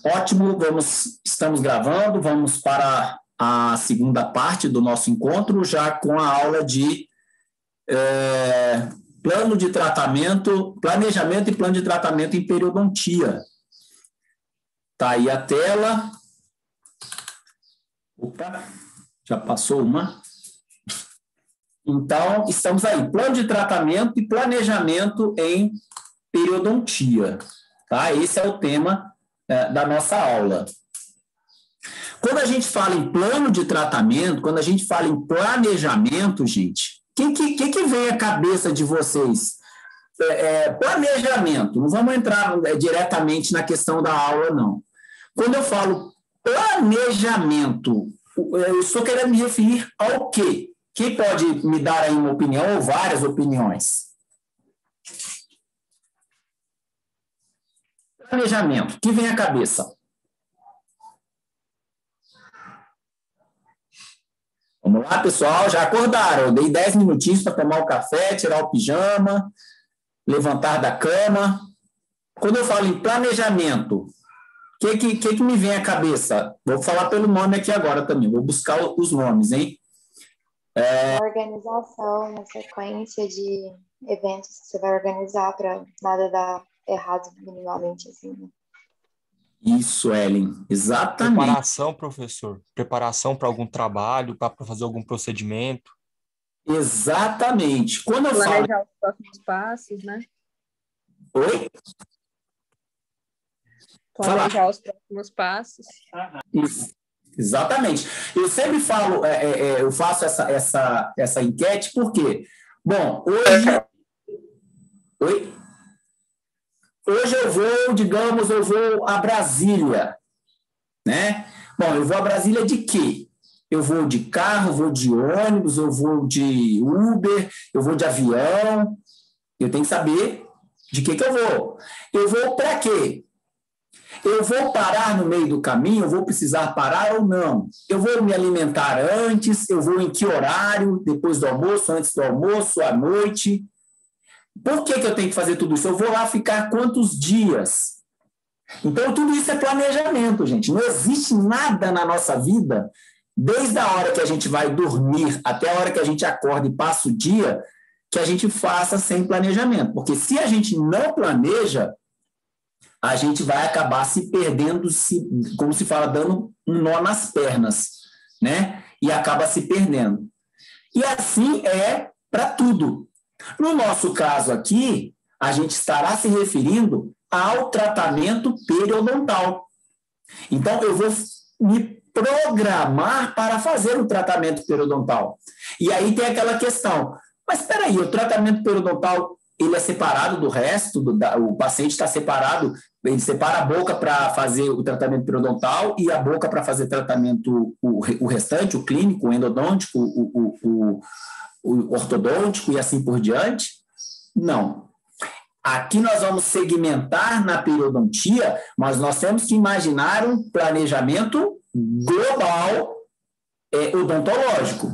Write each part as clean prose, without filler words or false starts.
Ótimo, estamos gravando, vamos para a segunda parte do nosso encontro, já com a aula de plano de tratamento, planejamento e plano de tratamento em periodontia. Está aí a tela. Opa, já passou uma. Então, estamos aí, plano de tratamento e planejamento em periodontia. Tá? Esse é o tema da nossa aula. Quando a gente fala em plano de tratamento, quando a gente fala em planejamento, gente, o que vem à cabeça de vocês? Planejamento, não vamos entrar diretamente na questão da aula, não. Quando eu falo planejamento, eu estou querendo me referir ao quê? Quem pode me dar aí uma opinião ou várias opiniões? Planejamento, o que vem à cabeça? Vamos lá, pessoal, já acordaram? Eu dei 10 minutinhos para tomar o café, tirar o pijama, levantar da cama. Quando eu falo em planejamento, o que me vem à cabeça? Vou falar pelo nome aqui agora também, vou buscar os nomes, hein? Organização, uma sequência de eventos que você vai organizar para nada dar errado minimamente, assim, né? Isso, Ellen, exatamente. Preparação, professor. Preparação para algum trabalho, para fazer algum procedimento. Exatamente. Quando eu planejar falo... os próximos passos, né? Oi? Planejar os próximos passos. Isso. Exatamente. Eu sempre falo, eu faço essa enquete, porque, bom, hoje eu vou, digamos, eu vou a Brasília, né? Bom, eu vou a Brasília de quê? Eu vou de carro, vou de ônibus, eu vou de Uber, eu vou de avião, eu tenho que saber de que eu vou. Eu vou para quê? Eu vou parar no meio do caminho, eu vou precisar parar ou não? Eu vou me alimentar antes, eu vou em que horário? Depois do almoço, antes do almoço, à noite? Por que eu tenho que fazer tudo isso? Eu vou lá ficar quantos dias? Então, tudo isso é planejamento, gente. Não existe nada na nossa vida, desde a hora que a gente vai dormir até a hora que a gente acorda e passa o dia, que a gente faça sem planejamento. Porque se a gente não planeja, a gente vai acabar se perdendo, como se fala, dando um nó nas pernas, né? E acaba se perdendo. E assim é para tudo. No nosso caso aqui, a gente estará se referindo ao tratamento periodontal. Então, eu vou me programar para fazer o tratamento periodontal. E aí tem aquela questão, mas espera aí, o tratamento periodontal, ele é separado do resto, o paciente está separado, ele separa a boca para fazer o tratamento periodontal e a boca para fazer tratamento, o restante, o clínico, o endodôntico, o ortodôntico e assim por diante? Não. Aqui nós vamos segmentar na periodontia, mas nós temos que imaginar um planejamento global odontológico,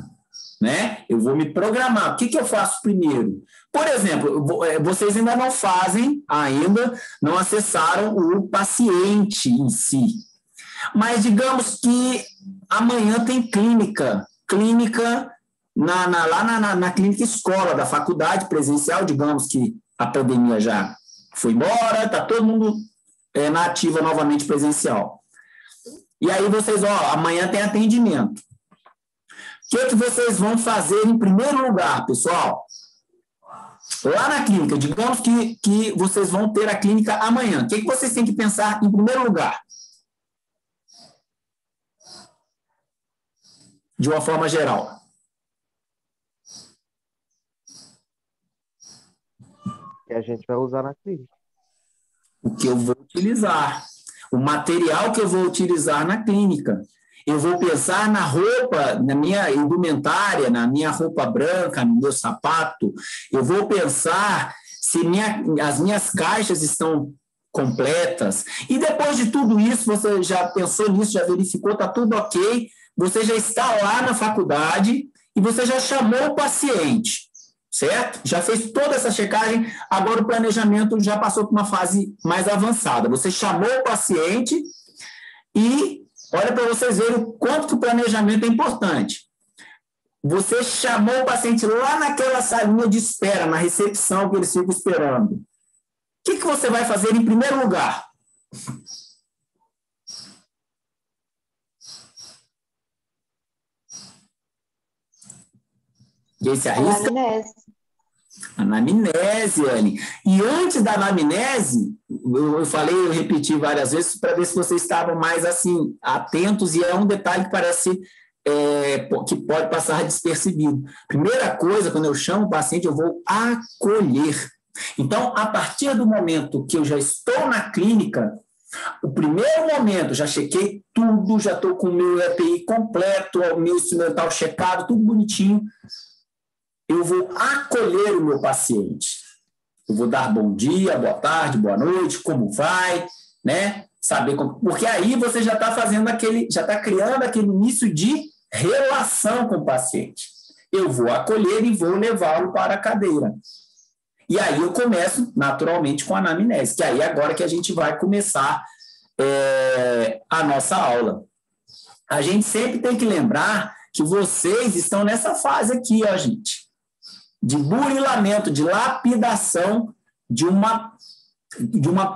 né? Eu vou me programar. O que eu faço primeiro? Por exemplo, vocês ainda não fazem, não acessaram o paciente em si. Mas digamos que amanhã tem clínica lá na clínica escola da faculdade presencial, digamos que a pandemia já foi embora, está todo mundo na ativa novamente presencial. E aí vocês, amanhã tem atendimento. O que vocês vão fazer em primeiro lugar, pessoal? Lá na clínica, digamos que vocês vão ter a clínica amanhã. O que vocês têm que pensar em primeiro lugar? De uma forma geral. Que a gente vai usar na clínica. O que eu vou utilizar. O material que eu vou utilizar na clínica. Eu vou pensar na roupa, na minha indumentária, na minha roupa branca, no meu sapato. Eu vou pensar se as minhas caixas estão completas. E depois de tudo isso, você já pensou nisso, já verificou, está tudo ok. Você já está lá na faculdade e você já chamou o paciente. certo? Já fez toda essa checagem, agora o planejamento já passou por uma fase mais avançada. Você chamou o paciente e olha para vocês verem o quanto que o planejamento é importante. Você chamou o paciente lá naquela salinha de espera, na recepção que eles ficam esperando. O que você vai fazer em primeiro lugar? Quem se arrisca? Anamnese. Anamnese, Anne. E antes da anamnese, eu falei, eu repeti várias vezes para ver se vocês estavam mais assim atentos, e é um detalhe que parece que pode passar despercebido. Primeira coisa, quando eu chamo o paciente, eu vou acolher. Então, a partir do momento que eu já estou na clínica, o primeiro momento, já chequei tudo, já estou com o meu EPI completo, o meu instrumental checado, tudo bonitinho, eu vou acolher o meu paciente. Eu vou dar bom dia, boa tarde, boa noite, como vai, né? Saber como, porque aí você já está fazendo já está criando aquele início de relação com o paciente. Eu vou acolher e vou levá-lo para a cadeira. E aí eu começo, naturalmente, com a anamnese, que aí é agora que a gente vai começar a nossa aula. A gente sempre tem que lembrar que vocês estão nessa fase aqui, ó, gente, de burilamento, de lapidação de uma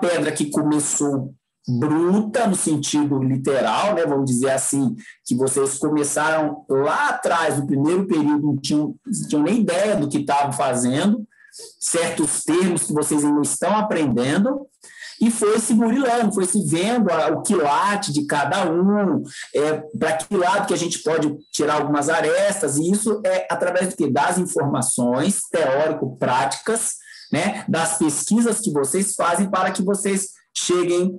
pedra que começou bruta, no sentido literal, né, vamos dizer assim, que vocês começaram lá atrás, no primeiro período, não tinham nem ideia do que estavam fazendo, certos termos que vocês ainda estão aprendendo, e foi se burilando, foi se vendo o quilate de cada um, para que lado que a gente pode tirar algumas arestas, e isso é através do quê? Das informações teórico-práticas, né, das pesquisas que vocês fazem para que vocês cheguem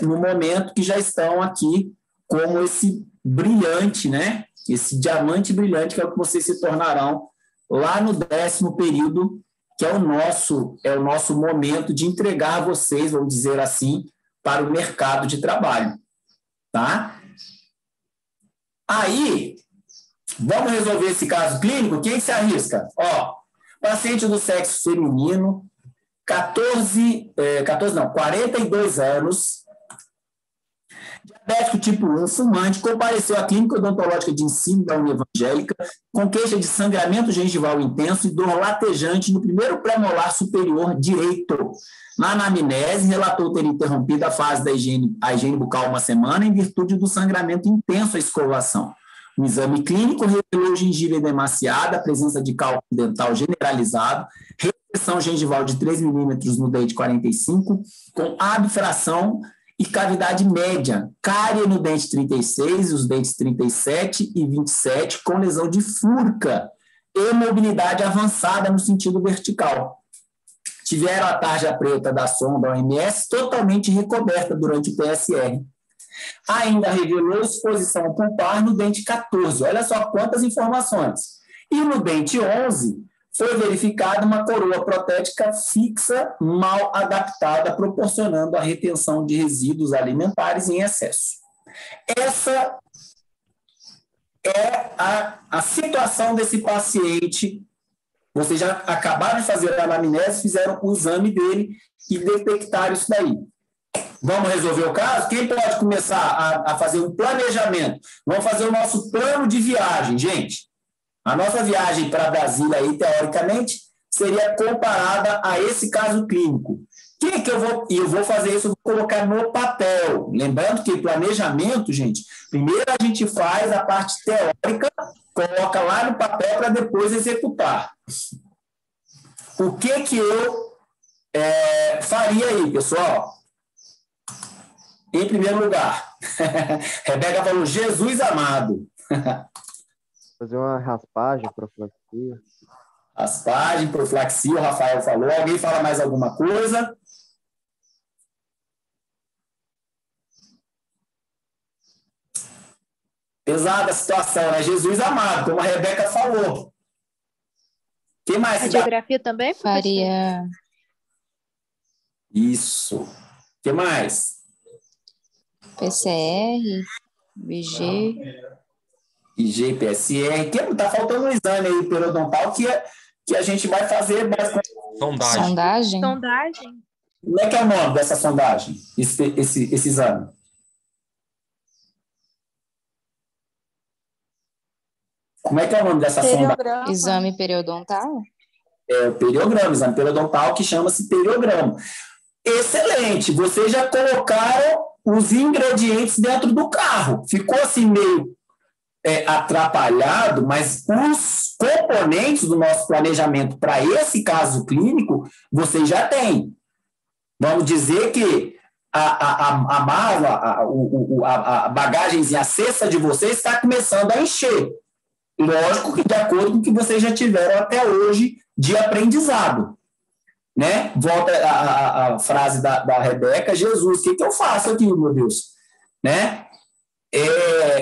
no momento que já estão aqui como esse brilhante, né, esse diamante brilhante que é o que vocês se tornarão lá no 10º período, que é o nosso momento de entregar vocês, vamos dizer assim, para o mercado de trabalho, tá? Aí, vamos resolver esse caso clínico? Quem se arrisca? Ó, paciente do sexo feminino, 42 anos, diabético tipo 1, fumante, compareceu à clínica odontológica de ensino da União Evangélica com queixa de sangramento gengival intenso e dor latejante no primeiro premolar superior direito. Na anamnese, relatou ter interrompido a fase da higiene bucal uma semana em virtude do sangramento intenso à escovação. O exame clínico revelou gengiva edemaciada, presença de cálculo dental generalizado, reseção gengival de 3 milímetros no dente 45, com abfração e cavidade média, cárie no dente 36, os dentes 37 e 27, com lesão de furca e mobilidade avançada no sentido vertical. Tiveram a tarja preta da sonda OMS totalmente recoberta durante o PSR. Ainda revelou exposição pulpar no dente 14. Olha só quantas informações. E no dente 11, foi verificada uma coroa protética fixa mal adaptada, proporcionando a retenção de resíduos alimentares em excesso. Essa é a situação desse paciente. Vocês já acabaram de fazer a anamnese, fizeram o exame dele e detectaram isso daí. Vamos resolver o caso? Quem pode começar a fazer um planejamento? Vamos fazer o nosso plano de viagem, gente. A nossa viagem para Brasília, aí, teoricamente, seria comparada a esse caso clínico. Eu vou fazer isso, eu vou colocar no papel. Lembrando que planejamento, gente, primeiro a gente faz a parte teórica, coloca lá no papel para depois executar. O que eu faria aí, pessoal? Em primeiro lugar, Rebeca falou, Jesus amado. Fazer uma raspagem, profilaxia. Raspagem, profilaxia, o Rafael falou. Alguém fala mais alguma coisa? Pesada a situação, né? Jesus amado, como a Rebeca falou. Quem mais? Radiografia também, professor? Faria Isso. Quem mais? PCR, VG. IG, PSR. Tá faltando um exame aí periodontal que que a gente vai fazer basicamente. Sondagem. Sondagem? Sondagem? Como é que é o nome dessa sondagem, esse exame? Como é que é o nome dessa sondagem? Periograma. Exame periodontal? É o periograma, exame periodontal, que chama-se periograma. Excelente, vocês já colocaram os ingredientes dentro do carro. Ficou assim meio atrapalhado, mas os componentes do nosso planejamento para esse caso clínico, vocês já têm. Vamos dizer que a mala, a bagagenzinha, a cesta de vocês está começando a encher. Lógico que de acordo com o que vocês já tiveram até hoje de aprendizado. Né? Volta a frase da Rebeca: Jesus, o que eu faço aqui, meu Deus? Né?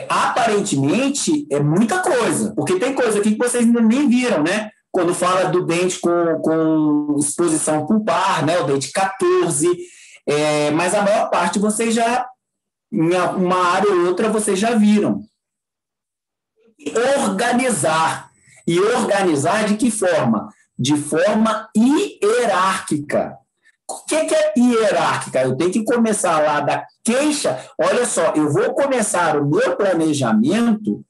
Aparentemente, é muita coisa, porque tem coisa aqui que vocês ainda nem viram, né? Quando fala do dente com exposição pulpar, né? O dente 14, mas a maior parte vocês já, em uma área ou outra, vocês já viram. Organizar. E organizar de que forma? De forma hierárquica. O que é hierárquica? Eu tenho que começar lá da queixa. Olha só, eu vou começar o meu planejamento,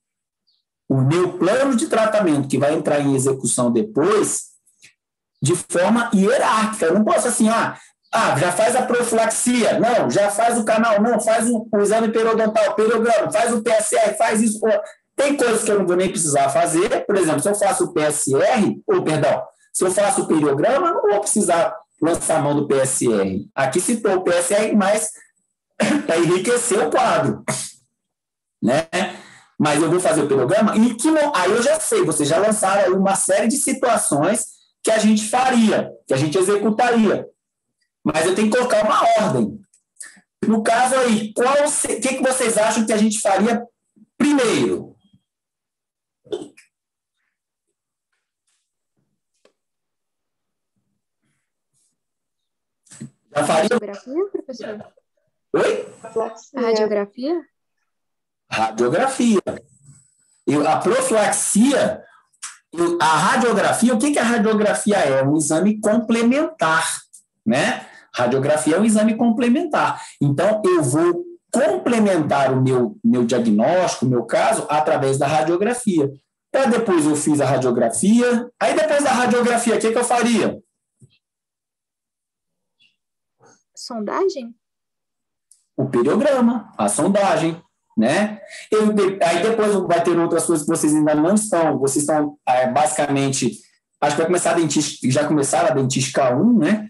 o meu plano de tratamento, que vai entrar em execução depois, de forma hierárquica. Eu não posso assim, já faz a profilaxia, não, já faz o canal, não, faz o exame periodontal, periograma, faz o PSR, faz isso. Tem coisas que eu não vou nem precisar fazer. Por exemplo, se eu faço o PSR, se eu faço o periograma, eu não vou precisar lançar a mão do PSR. Aqui citou o PSR, mas para enriquecer o quadro. Né? Mas eu vou fazer o periograma e aí eu já sei, vocês já lançaram uma série de situações que a gente faria, que a gente executaria. Mas eu tenho que colocar uma ordem. No caso aí, o que vocês acham que a gente faria primeiro? Já faria? Radiografia, professor? Oi? Radiografia? Radiografia. A profilaxia, a radiografia, o que a radiografia é? Um exame complementar, né? Radiografia é um exame complementar. Então, eu vou complementar o meu diagnóstico, o meu caso, através da radiografia. Para depois eu fiz a radiografia, aí depois da radiografia, o que eu faria? Sondagem? O periograma, a sondagem, né? Aí depois vai ter outras coisas que vocês ainda não estão, vocês estão basicamente, acho que vai começar já começaram a dentística 1, né?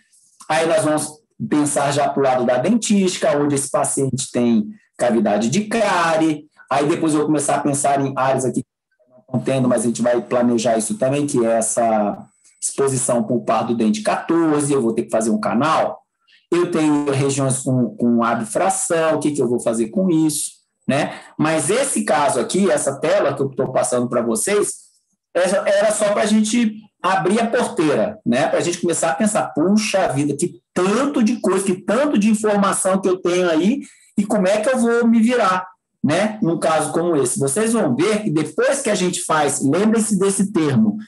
Aí nós vamos pensar já para o lado da dentística, onde esse paciente tem cavidade de cárie, aí depois eu vou começar a pensar em áreas aqui que não estão tendo, mas a gente vai planejar isso também, que é essa exposição pulpar do dente 14, eu vou ter que fazer um canal. Eu tenho regiões com abfração, o que eu vou fazer com isso, né? Mas esse caso aqui, essa tela que eu estou passando para vocês, era só para a gente abrir a porteira, né? Para a gente começar a pensar, puxa vida, que tanto de coisa, que tanto de informação que eu tenho aí, e como é que eu vou me virar, né? Num caso como esse. Vocês vão ver que depois que a gente faz, lembrem-se desse termo,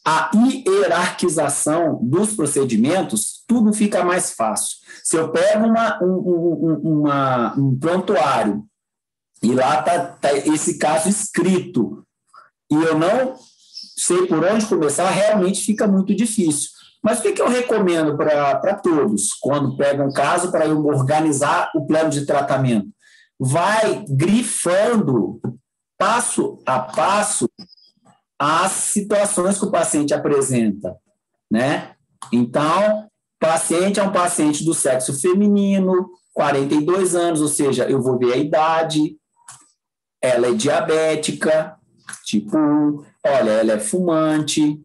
a hierarquização dos procedimentos, tudo fica mais fácil. Se eu pego um prontuário e lá está esse caso escrito e eu não sei por onde começar, realmente fica muito difícil. Mas o que eu recomendo para todos quando pegam um caso para eu organizar o plano de tratamento? Vai grifando passo a passo as situações que o paciente apresenta, né? Então, paciente é um paciente do sexo feminino, 42 anos, ou seja, eu vou ver a idade, ela é diabética, tipo 1, olha, ela é fumante.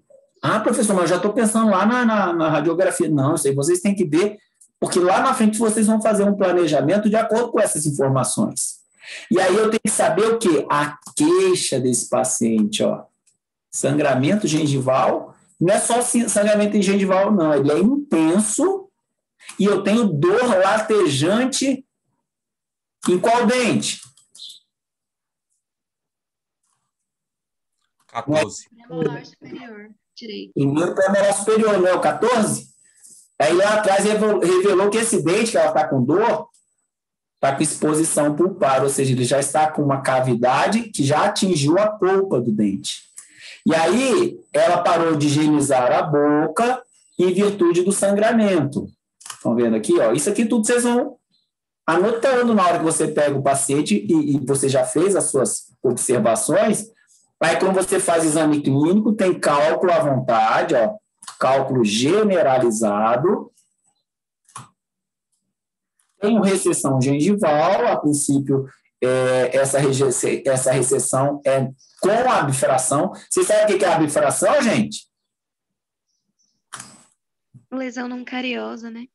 Professor, mas eu já estou pensando lá na radiografia. Não, isso aí vocês têm que ver, porque lá na frente vocês vão fazer um planejamento de acordo com essas informações. E aí eu tenho que saber o quê? A queixa desse paciente, ó. Sangramento gengival, não é só sangramento gengival, não, ele é intenso e eu tenho dor latejante em qual dente? 14. Premolar superior. Tirei. Primeiro pré-molar superior, não é o 14? Aí lá atrás revelou que esse dente que ela está com dor, está com exposição pulpar, ou seja, ele já está com uma cavidade que já atingiu a polpa do dente. E aí ela parou de higienizar a boca em virtude do sangramento. Estão vendo aqui? Ó? Isso aqui tudo vocês vão anotando na hora que você pega o paciente e você já fez as suas observações. Aí, quando você faz exame clínico, tem cálculo à vontade, ó, cálculo generalizado. Tem recessão gengival, a princípio, essa recessão é com a bifração. Vocês sabem o que é a bifração, gente? Lesão não cariosa, né?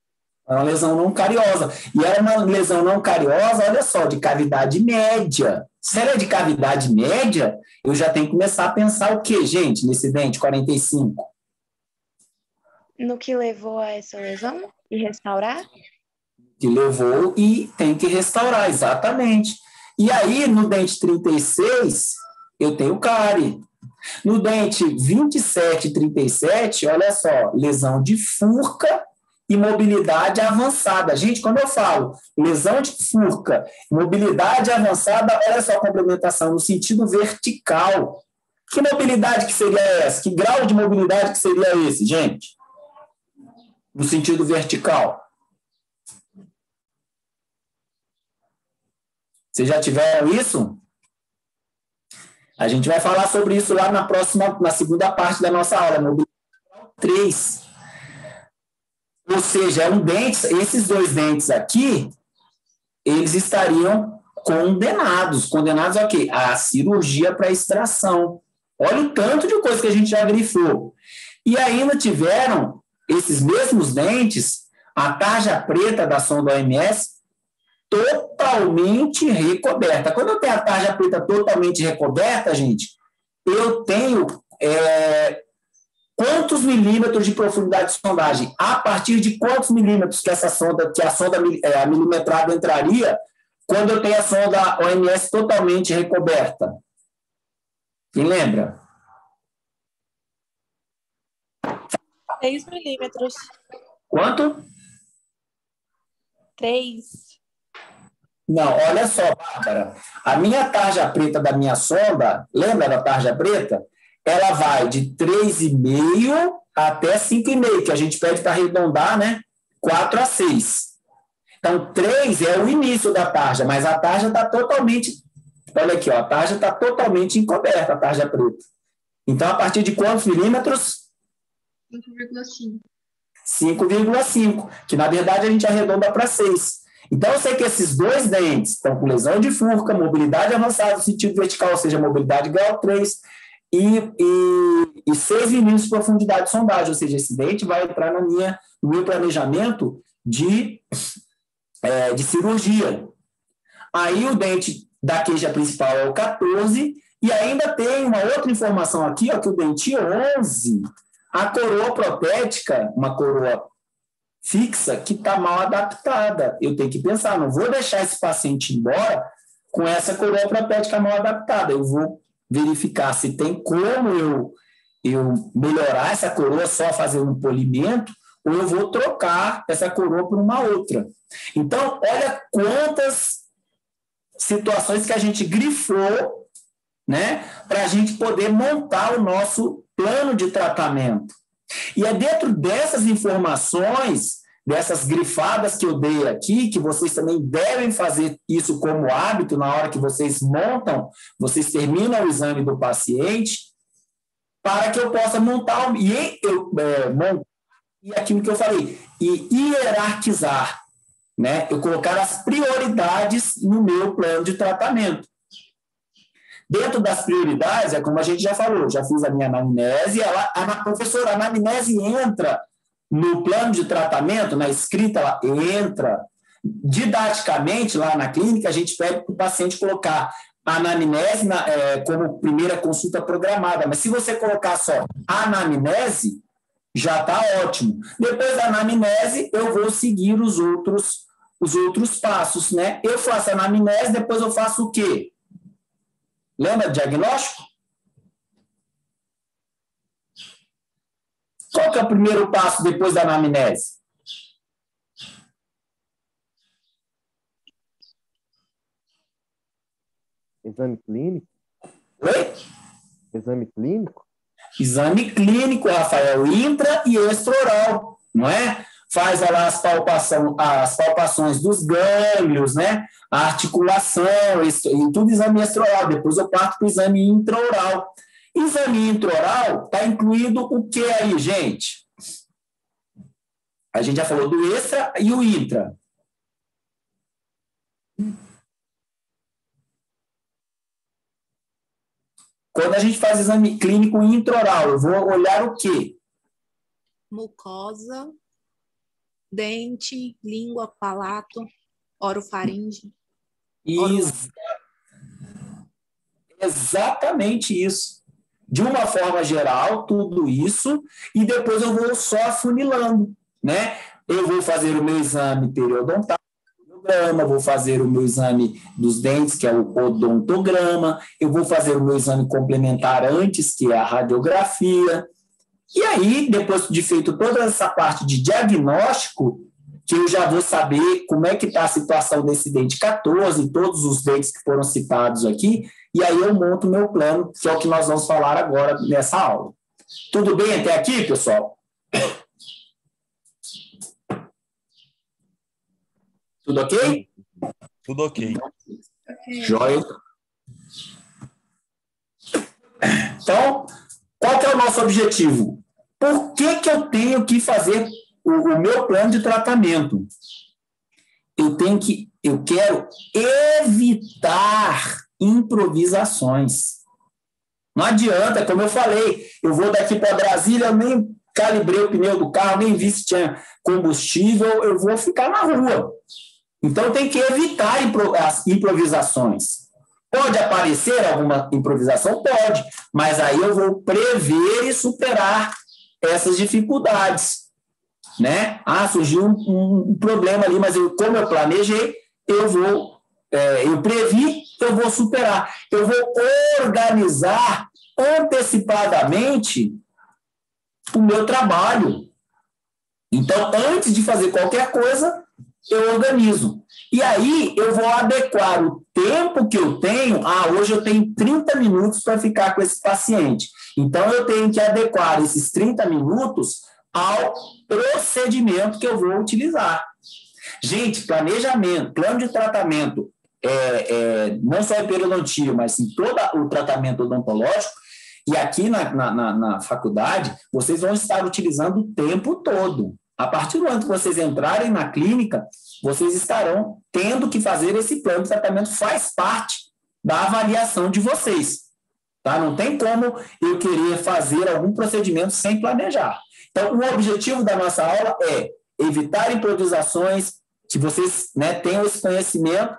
É uma lesão não cariosa. E é uma lesão não cariosa, olha só, de cavidade média. Se ela é de cavidade média, eu já tenho que começar a pensar o quê, gente, nesse dente 45? No que levou a essa lesão? E restaurar? Que levou e tem que restaurar, exatamente. E aí, no dente 36, eu tenho cárie. No dente 27 e 37, olha só, lesão de furca e mobilidade avançada. Gente, quando eu falo lesão de furca, mobilidade avançada, olha só a complementação no sentido vertical. Que mobilidade que seria essa? Que grau de mobilidade que seria esse, gente? No sentido vertical. Vocês já tiveram isso? A gente vai falar sobre isso lá na segunda parte da nossa aula, mobilidade 3. Ou seja, esses dois dentes aqui, eles estariam condenados. Condenados a quê? A cirurgia para extração. Olha o tanto de coisa que a gente já grifou. E ainda tiveram esses mesmos dentes, a tarja preta da sonda OMS, totalmente recoberta. Quando eu tenho a tarja preta totalmente recoberta, gente, eu tenho quantos milímetros de profundidade de sondagem? A partir de quantos milímetros que a sonda milimetrada entraria quando eu tenho a sonda OMS totalmente recoberta? Quem lembra? 6 milímetros. Quanto? 3. Não, olha só, Bárbara. A minha tarja preta da minha sonda, lembra da tarja preta? Ela vai de 3,5 até 5,5, que a gente pede para arredondar, né? 4 a 6. Então, 3 é o início da tarja, mas a tarja está totalmente... Olha aqui, ó, a tarja está totalmente encoberta, a tarja preta. Então, a partir de quantos milímetros? 5,5. 5,5, que na verdade a gente arredonda para 6. Então, eu sei que esses dois dentes estão com lesão de furca, mobilidade avançada no sentido vertical, ou seja, mobilidade grau 3, e 6 milímetros de profundidade de sondagem, ou seja, esse dente vai entrar no meu planejamento de cirurgia. Aí o dente da queixa principal é o 14, e ainda tem uma outra informação aqui, ó, que o dente 11, a coroa protética, uma coroa fixa, que está mal adaptada. Eu tenho que pensar, não vou deixar esse paciente embora com essa coroa protética mal adaptada. Eu vou verificar se tem como eu melhorar essa coroa só fazendo um polimento, ou eu vou trocar essa coroa por uma outra. Então, olha quantas situações que a gente grifou, né, para a gente poder montar o nosso plano de tratamento. E é dentro dessas informações, dessas grifadas que eu dei aqui, que vocês também devem fazer isso como hábito na hora que vocês montam, vocês terminam o exame do paciente, para que eu possa montar e aquilo que eu falei, e hierarquizar, né? Eu colocar as prioridades no meu plano de tratamento. Dentro das prioridades, é como a gente já falou, já fiz a minha anamnese, professora, a anamnese entra no plano de tratamento, na escrita, ela entra. Didaticamente, lá na clínica, a gente pede para o paciente colocar a anamnese como primeira consulta programada, mas se você colocar só anamnese, já está ótimo. Depois da anamnese, eu vou seguir os outros passos, né? Eu faço a anamnese, depois eu faço o quê? Lembra do diagnóstico? Qual que é o primeiro passo depois da anamnese? Exame clínico? Oi? Exame clínico? Exame clínico, Rafael, intra e extraoral, não é? Faz lá as palpações dos gânglios, né? A articulação, e tudo exame extraoral. Depois eu parto para o exame intraoral. Exame intraoral está incluído o que aí, gente? A gente já falou do extra e o intra. Quando a gente faz exame clínico intraoral, eu vou olhar o quê? Mucosa, dente, língua, palato, orofaringe. Exatamente isso. De uma forma geral, tudo isso, e depois eu vou só afunilando, né? Eu vou fazer o meu exame periodontal, vou fazer o meu exame dos dentes, que é o odontograma, eu vou fazer o meu exame complementar antes, que é a radiografia. E aí, depois de feito toda essa parte de diagnóstico, que eu já vou saber como é que está a situação desse dente 14, todos os dentes que foram citados aqui, e aí eu monto o meu plano, que é o que nós vamos falar agora nessa aula. Tudo bem até aqui, pessoal? Tudo ok? Tudo ok. Joia. Então, qual que é o nosso objetivo? Por que que eu tenho que fazer o meu plano de tratamento? Eu quero evitar improvisações. Não adianta, como eu falei, eu vou daqui para Brasília, eu nem calibrei o pneu do carro, nem vi se tinha combustível, eu vou ficar na rua. Então, tem que evitar as improvisações. Pode aparecer alguma improvisação? Pode, mas aí eu vou prever e superar essas dificuldades, né? Surgiu um problema ali, mas como eu planejei, eu previ, eu vou superar. Eu vou organizar antecipadamente o meu trabalho. Então, antes de fazer qualquer coisa, eu organizo. E aí, eu vou adequar o tempo que eu tenho. Hoje eu tenho 30 minutos para ficar com esse paciente. Então, eu tenho que adequar esses 30 minutos ao procedimento que eu vou utilizar. Gente, planejamento, plano de tratamento, não só a periodontia, mas em todo o tratamento odontológico, e aqui na faculdade, vocês vão estar utilizando o tempo todo. A partir do momento que vocês entrarem na clínica, vocês estarão tendo que fazer esse plano de tratamento, faz parte da avaliação de vocês. Tá? Não tem como eu querer fazer algum procedimento sem planejar. Então, o objetivo da nossa aula é evitar improvisações, que vocês, né, tenham esse conhecimento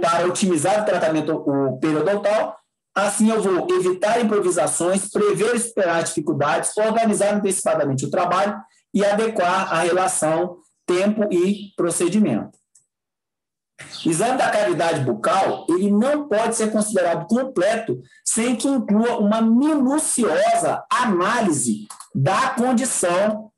para otimizar o tratamento periodontal. Assim, eu vou evitar improvisações, prever e superar dificuldades, organizar antecipadamente o trabalho e adequar a relação tempo e procedimento. O exame da cavidade bucal, ele não pode ser considerado completo sem que inclua uma minuciosa análise da condição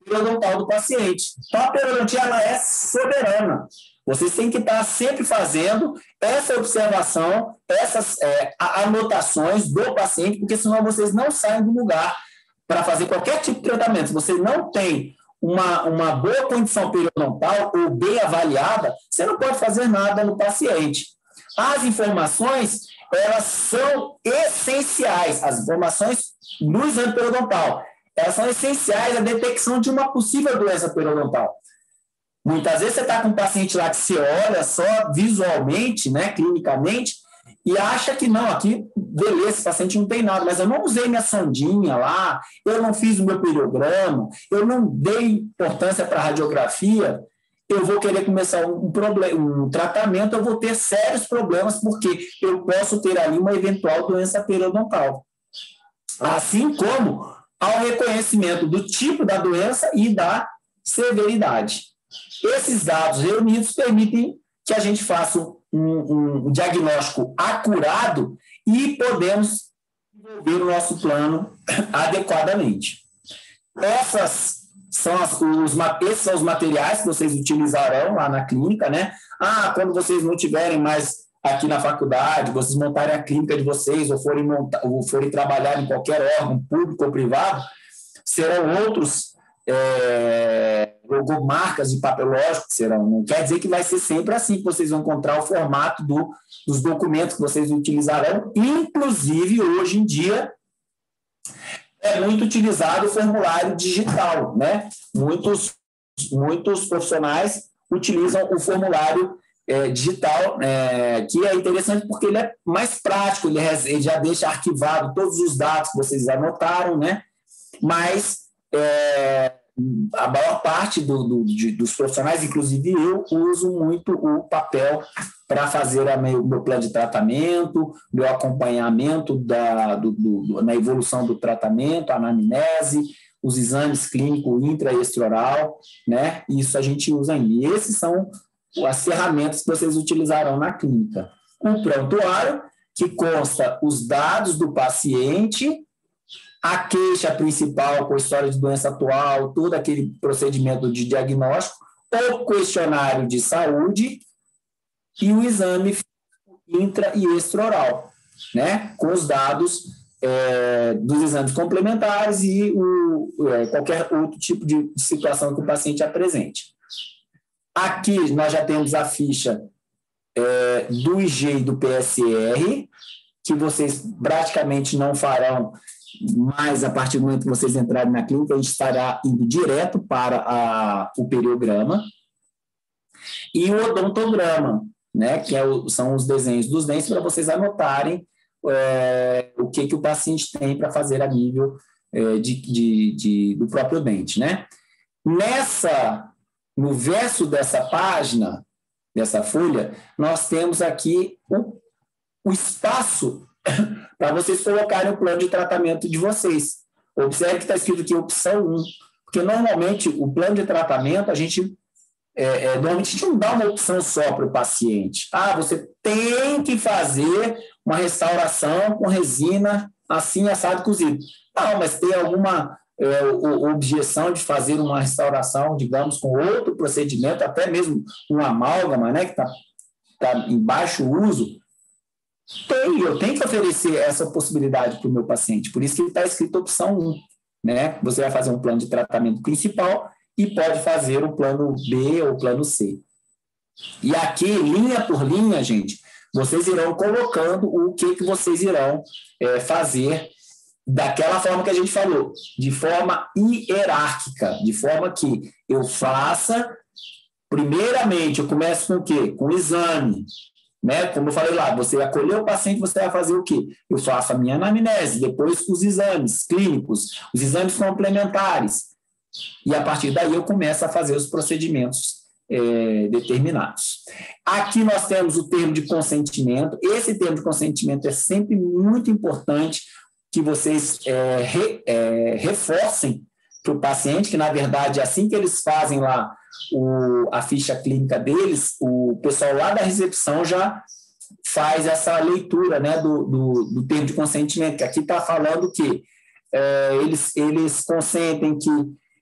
periodontal do paciente. Então, a periodontia ela é soberana. Vocês têm que estar sempre fazendo essa observação, essas anotações do paciente, porque senão vocês não saem do lugar para fazer qualquer tipo de tratamento. Se você não tem uma boa condição periodontal ou bem avaliada, você não pode fazer nada no paciente. As informações, elas são essenciais, as informações do exame periodontal, elas são essenciais à detecção de uma possível doença periodontal. Muitas vezes você está com um paciente lá que você olha só visualmente, né, clinicamente, e acha que não, aqui, beleza, esse paciente não tem nada, mas eu não usei minha sondinha lá, eu não fiz o meu periograma, eu não dei importância para a radiografia, eu vou querer começar um tratamento, eu vou ter sérios problemas, porque eu posso ter ali uma eventual doença periodontal. Assim como ao reconhecimento do tipo da doença e da severidade. Esses dados reunidos permitem que a gente faça um diagnóstico acurado e podemos desenvolver o nosso plano adequadamente. Esses são os materiais que vocês utilizarão lá na clínica, né? Quando vocês não tiverem mais aqui na faculdade, vocês montarem a clínica de vocês ou forem trabalhar em qualquer órgão público ou privado, serão outros logomarcas de papel lógico que serão. Não quer dizer que vai ser sempre assim que vocês vão encontrar o formato dos documentos que vocês utilizarão. Inclusive, hoje em dia, é muito utilizado o formulário digital, né? Muitos profissionais utilizam o formulário digital, que é interessante porque ele é mais prático, ele já deixa arquivado todos os dados que vocês anotaram, né? Mas a maior parte dos profissionais, inclusive eu, uso muito o papel para fazer o meu plano de tratamento, meu acompanhamento na evolução do tratamento, a anamnese, os exames clínicos intra e extraoral, né? Isso a gente usa ainda. E esses são as ferramentas que vocês utilizarão na clínica. O prontuário, que consta os dados do paciente, a queixa principal com a história de doença atual, todo aquele procedimento de diagnóstico, o questionário de saúde e o exame intra e extraoral, né? Com os dados dos exames complementares e qualquer outro tipo de situação que o paciente apresente. Aqui nós já temos a ficha do IG e do PSR, que vocês praticamente não farão, mas a partir do momento que vocês entrarem na clínica, a gente estará indo direto para o periograma. E o odontograma, né, que são os desenhos dos dentes, para vocês anotarem o que o paciente tem para fazer a nível do próprio dente, né? No verso dessa página, dessa folha, nós temos aqui o espaço para vocês colocarem o plano de tratamento de vocês. Observe que está escrito aqui opção 1, porque normalmente o plano de tratamento, normalmente a gente não dá uma opção só para o paciente. Você tem que fazer uma restauração com resina assim, assado, cozido. Não, mas tem alguma objeção de fazer uma restauração, digamos, com outro procedimento, até mesmo um amálgama, né, que está em baixo uso. Eu tenho que oferecer essa possibilidade para o meu paciente, por isso que está escrito opção 1, né? Você vai fazer um plano de tratamento principal e pode fazer o plano B ou o plano C. E aqui, linha por linha, gente, vocês irão colocando o que vocês irão fazer daquela forma que a gente falou, de forma hierárquica, de forma que eu faça, primeiramente, eu começo com o quê? Com o exame, né? Como eu falei lá, você acolheu o paciente, você vai fazer o quê? Eu faço a minha anamnese, depois os exames clínicos, os exames complementares, e a partir daí eu começo a fazer os procedimentos determinados. Aqui nós temos o termo de consentimento. Esse termo de consentimento é sempre muito importante que vocês reforcem para o paciente, que na verdade, assim que eles fazem lá a ficha clínica deles, o pessoal lá da recepção já faz essa leitura, né, do termo de consentimento, que aqui está falando que eles consentem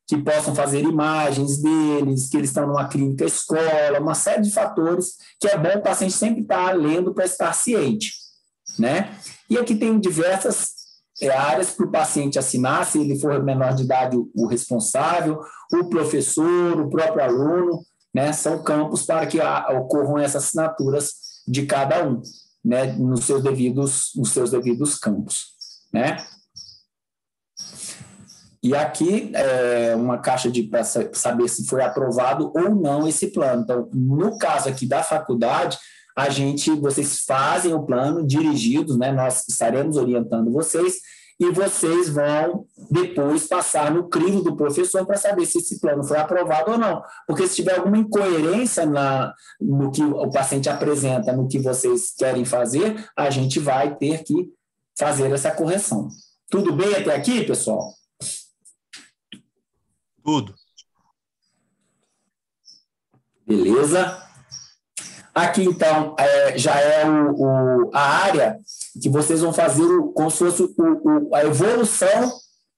que possam fazer imagens deles, que eles estão numa clínica escola, uma série de fatores que é bom o paciente sempre estar lendo para estar ciente, né? E aqui tem diversas áreas para o paciente assinar, se ele for menor de idade, o responsável, o professor, o próprio aluno, né? São campos para que ocorram essas assinaturas de cada um, né? Nos seus devidos campos, né? E aqui uma caixa para saber se foi aprovado ou não esse plano. Então, no caso aqui da faculdade, vocês fazem o plano dirigidos, né? Nós estaremos orientando vocês e vocês vão depois passar no crivo do professor para saber se esse plano foi aprovado ou não. Porque se tiver alguma incoerência no que o paciente apresenta, no que vocês querem fazer, a gente vai ter que fazer essa correção. Tudo bem até aqui, pessoal? Tudo. Beleza? Aqui, então, já é a área que vocês vão fazer como se fosse a evolução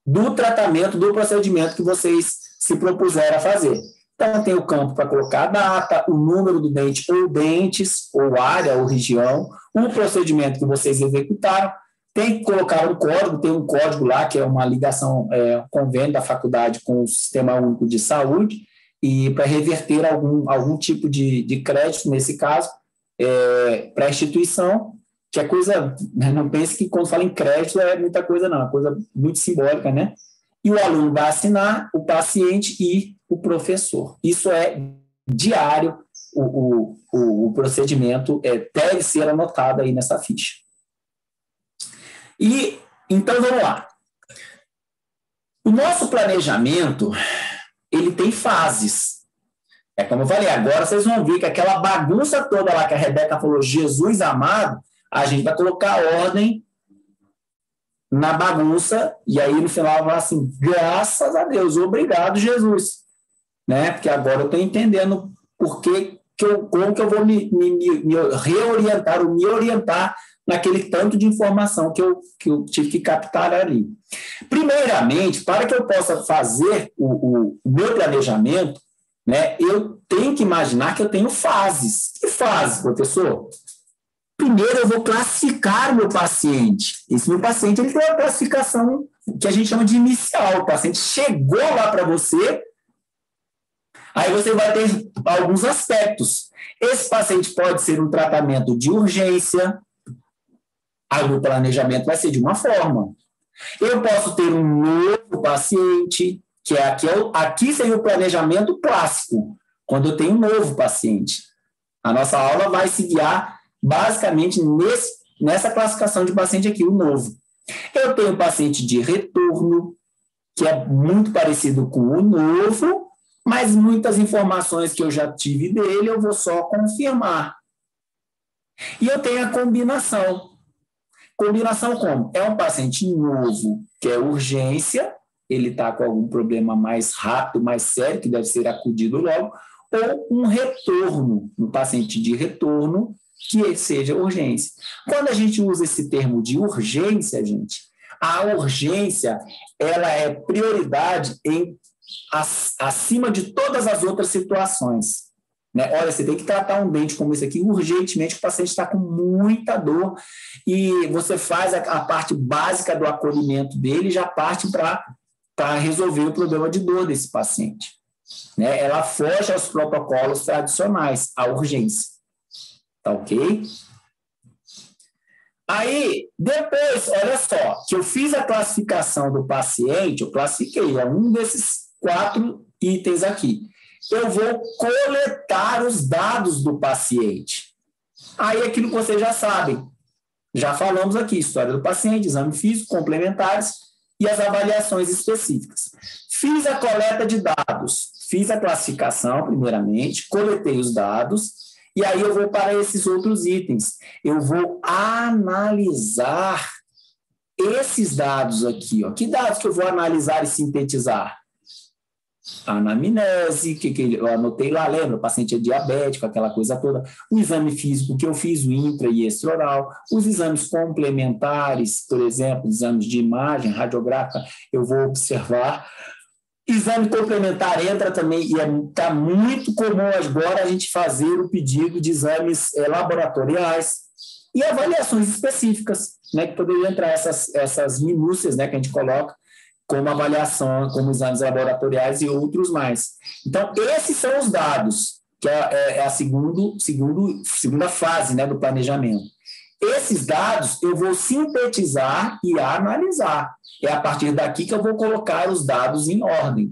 do tratamento, do procedimento que vocês se propuseram a fazer. Então, tem o campo para colocar a data, o número do dente ou dentes, ou área, ou região, o procedimento que vocês executaram. Tem que colocar um código, tem um código lá, que é uma ligação, um convênio da faculdade com o Sistema Único de Saúde, e para reverter algum tipo de crédito, nesse caso, para a instituição, que é coisa, não pense que quando fala em crédito é muita coisa, não, é coisa muito simbólica, né? E o aluno vai assinar, o paciente e o professor. Isso é diário, o procedimento deve ser anotado aí nessa ficha. E, então, vamos lá. O nosso planejamento, ele tem fases. É como eu falei, agora vocês vão ver que aquela bagunça toda lá que a Rebeca falou, Jesus amado, a gente vai colocar ordem na bagunça, e aí no final vai assim, graças a Deus, obrigado, Jesus. Né? Porque agora eu estou entendendo como que eu vou me reorientar, ou me orientar naquele tanto de informação que eu tive que captar ali. Primeiramente, para que eu possa fazer o meu planejamento, né, eu tenho que imaginar que eu tenho fases. Que fases, professor? Primeiro, eu vou classificar o meu paciente. Esse meu paciente ele tem uma classificação que a gente chama de inicial. O paciente chegou lá para você, aí você vai ter alguns aspectos. Esse paciente pode ser um tratamento de urgência, aí o planejamento vai ser de uma forma. Eu posso ter um novo paciente, que aqui seria o planejamento clássico, quando eu tenho um novo paciente. A nossa aula vai se guiar basicamente nessa classificação de paciente aqui, o novo. Eu tenho um paciente de retorno, que é muito parecido com o novo, mas muitas informações que eu já tive dele eu vou só confirmar. E eu tenho a combinação. Combinação como? É um paciente novo, que é urgência, ele está com algum problema mais rápido, mais sério, que deve ser acudido logo, ou um retorno, um paciente de retorno, que seja urgência. Quando a gente usa esse termo de urgência, gente, a urgência ela é prioridade acima de todas as outras situações. Né? Olha, você tem que tratar um dente como esse aqui urgentemente, o paciente está com muita dor, e você faz a parte básica do acolhimento dele e já parte para resolver o problema de dor desse paciente. Né? Ela foge aos protocolos tradicionais, a urgência. Tá ok? Aí, depois, olha só, que eu fiz a classificação do paciente, eu classifiquei, é um desses 4 itens aqui. Eu vou coletar os dados do paciente. Aí, aquilo que vocês já sabem, já falamos aqui, história do paciente, exame físico, complementares e as avaliações específicas. Fiz a coleta de dados, fiz a classificação, primeiramente, coletei os dados, e aí eu vou para esses outros itens. Eu vou analisar esses dados aqui. Ó. Que dados que eu vou analisar e sintetizar? A anamnese, que eu anotei lá, lembra? O paciente é diabético, aquela coisa toda. O exame físico que eu fiz, o intra e extraoral. Os exames complementares, por exemplo, exames de imagem radiográfica, eu vou observar. Exame complementar entra também, e está muito comum agora a gente fazer o pedido de exames laboratoriais e avaliações específicas, né, que poderiam entrar essas minúcias, né, que a gente coloca como avaliação, como exames laboratoriais e outros mais. Então, esses são os dados, que é a segunda fase, né, do planejamento. Esses dados eu vou sintetizar e analisar. É a partir daqui que eu vou colocar os dados em ordem.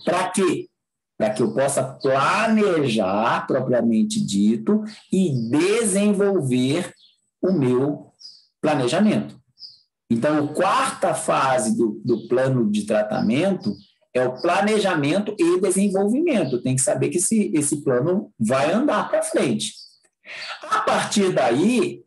Para quê? Para que eu possa planejar, propriamente dito, e desenvolver o meu planejamento. Então, a 4ª fase do plano de tratamento é o planejamento e desenvolvimento. Tem que saber que esse plano vai andar para frente. A partir daí,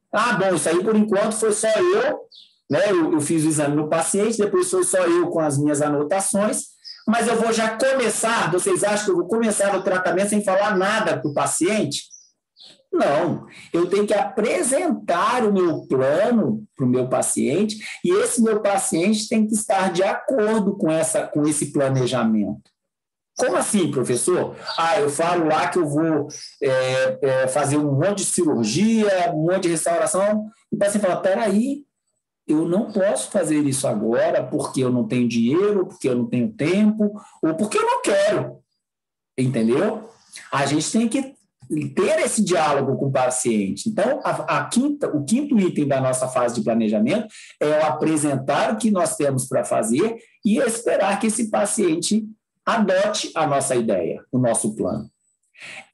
isso aí por enquanto foi só eu, né? Eu fiz o exame no paciente, depois foi só eu com as minhas anotações, mas eu vou já começar, vocês acham que eu vou começar o tratamento sem falar nada para o paciente? Não, eu tenho que apresentar o meu plano para o meu paciente e esse meu paciente tem que estar de acordo com esse planejamento. Como assim, professor? Eu falo lá que eu vou fazer um monte de cirurgia, um monte de restauração, e o paciente fala, peraí, eu não posso fazer isso agora porque eu não tenho dinheiro, porque eu não tenho tempo, ou porque eu não quero, entendeu? A gente tem que ter esse diálogo com o paciente. Então, o quinto item da nossa fase de planejamento é o apresentar o que nós temos para fazer e esperar que esse paciente adote a nossa ideia, o nosso plano.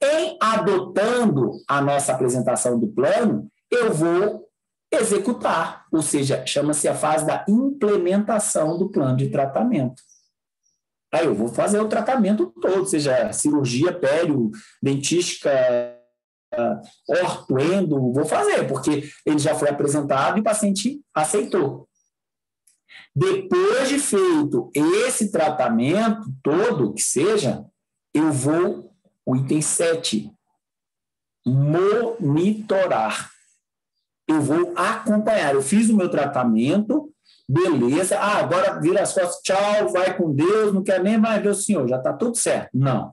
Em adotando a nossa apresentação do plano, eu vou executar, ou seja, chama-se a fase da implementação do plano de tratamento. Aí eu vou fazer o tratamento todo, seja cirurgia, pério, dentística, orto, endo, vou fazer, porque ele já foi apresentado e o paciente aceitou. Depois de feito esse tratamento todo, que seja, eu vou, o item 7, monitorar. Eu vou acompanhar. Eu fiz o meu tratamento, beleza, agora vira as costas, tchau, vai com Deus, não quer nem mais ver o senhor, já está tudo certo. Não.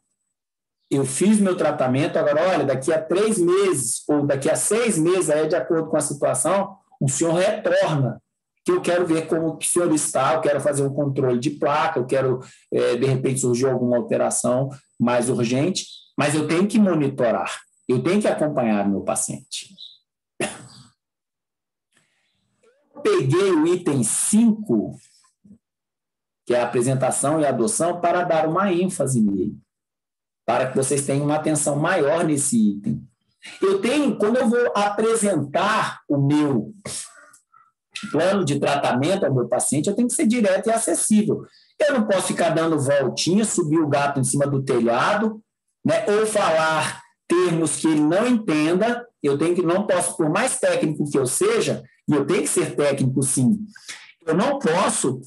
Eu fiz meu tratamento, agora, olha, daqui a 3 meses, ou daqui a 6 meses, aí de acordo com a situação, o senhor retorna, que eu quero ver como o senhor está, eu quero fazer um controle de placa, eu quero, de repente, surgir alguma alteração mais urgente, mas eu tenho que monitorar, eu tenho que acompanhar o meu paciente. Peguei o item 5, que é a apresentação e adoção, para dar uma ênfase nele, para que vocês tenham uma atenção maior nesse item. Quando eu vou apresentar o meu plano de tratamento ao meu paciente, eu tenho que ser direto e acessível. Eu não posso ficar dando voltinha, subir o gato em cima do telhado, né, ou falar termos que ele não entenda. Não posso, por mais técnico que eu seja, e eu tenho que ser técnico, sim, eu não posso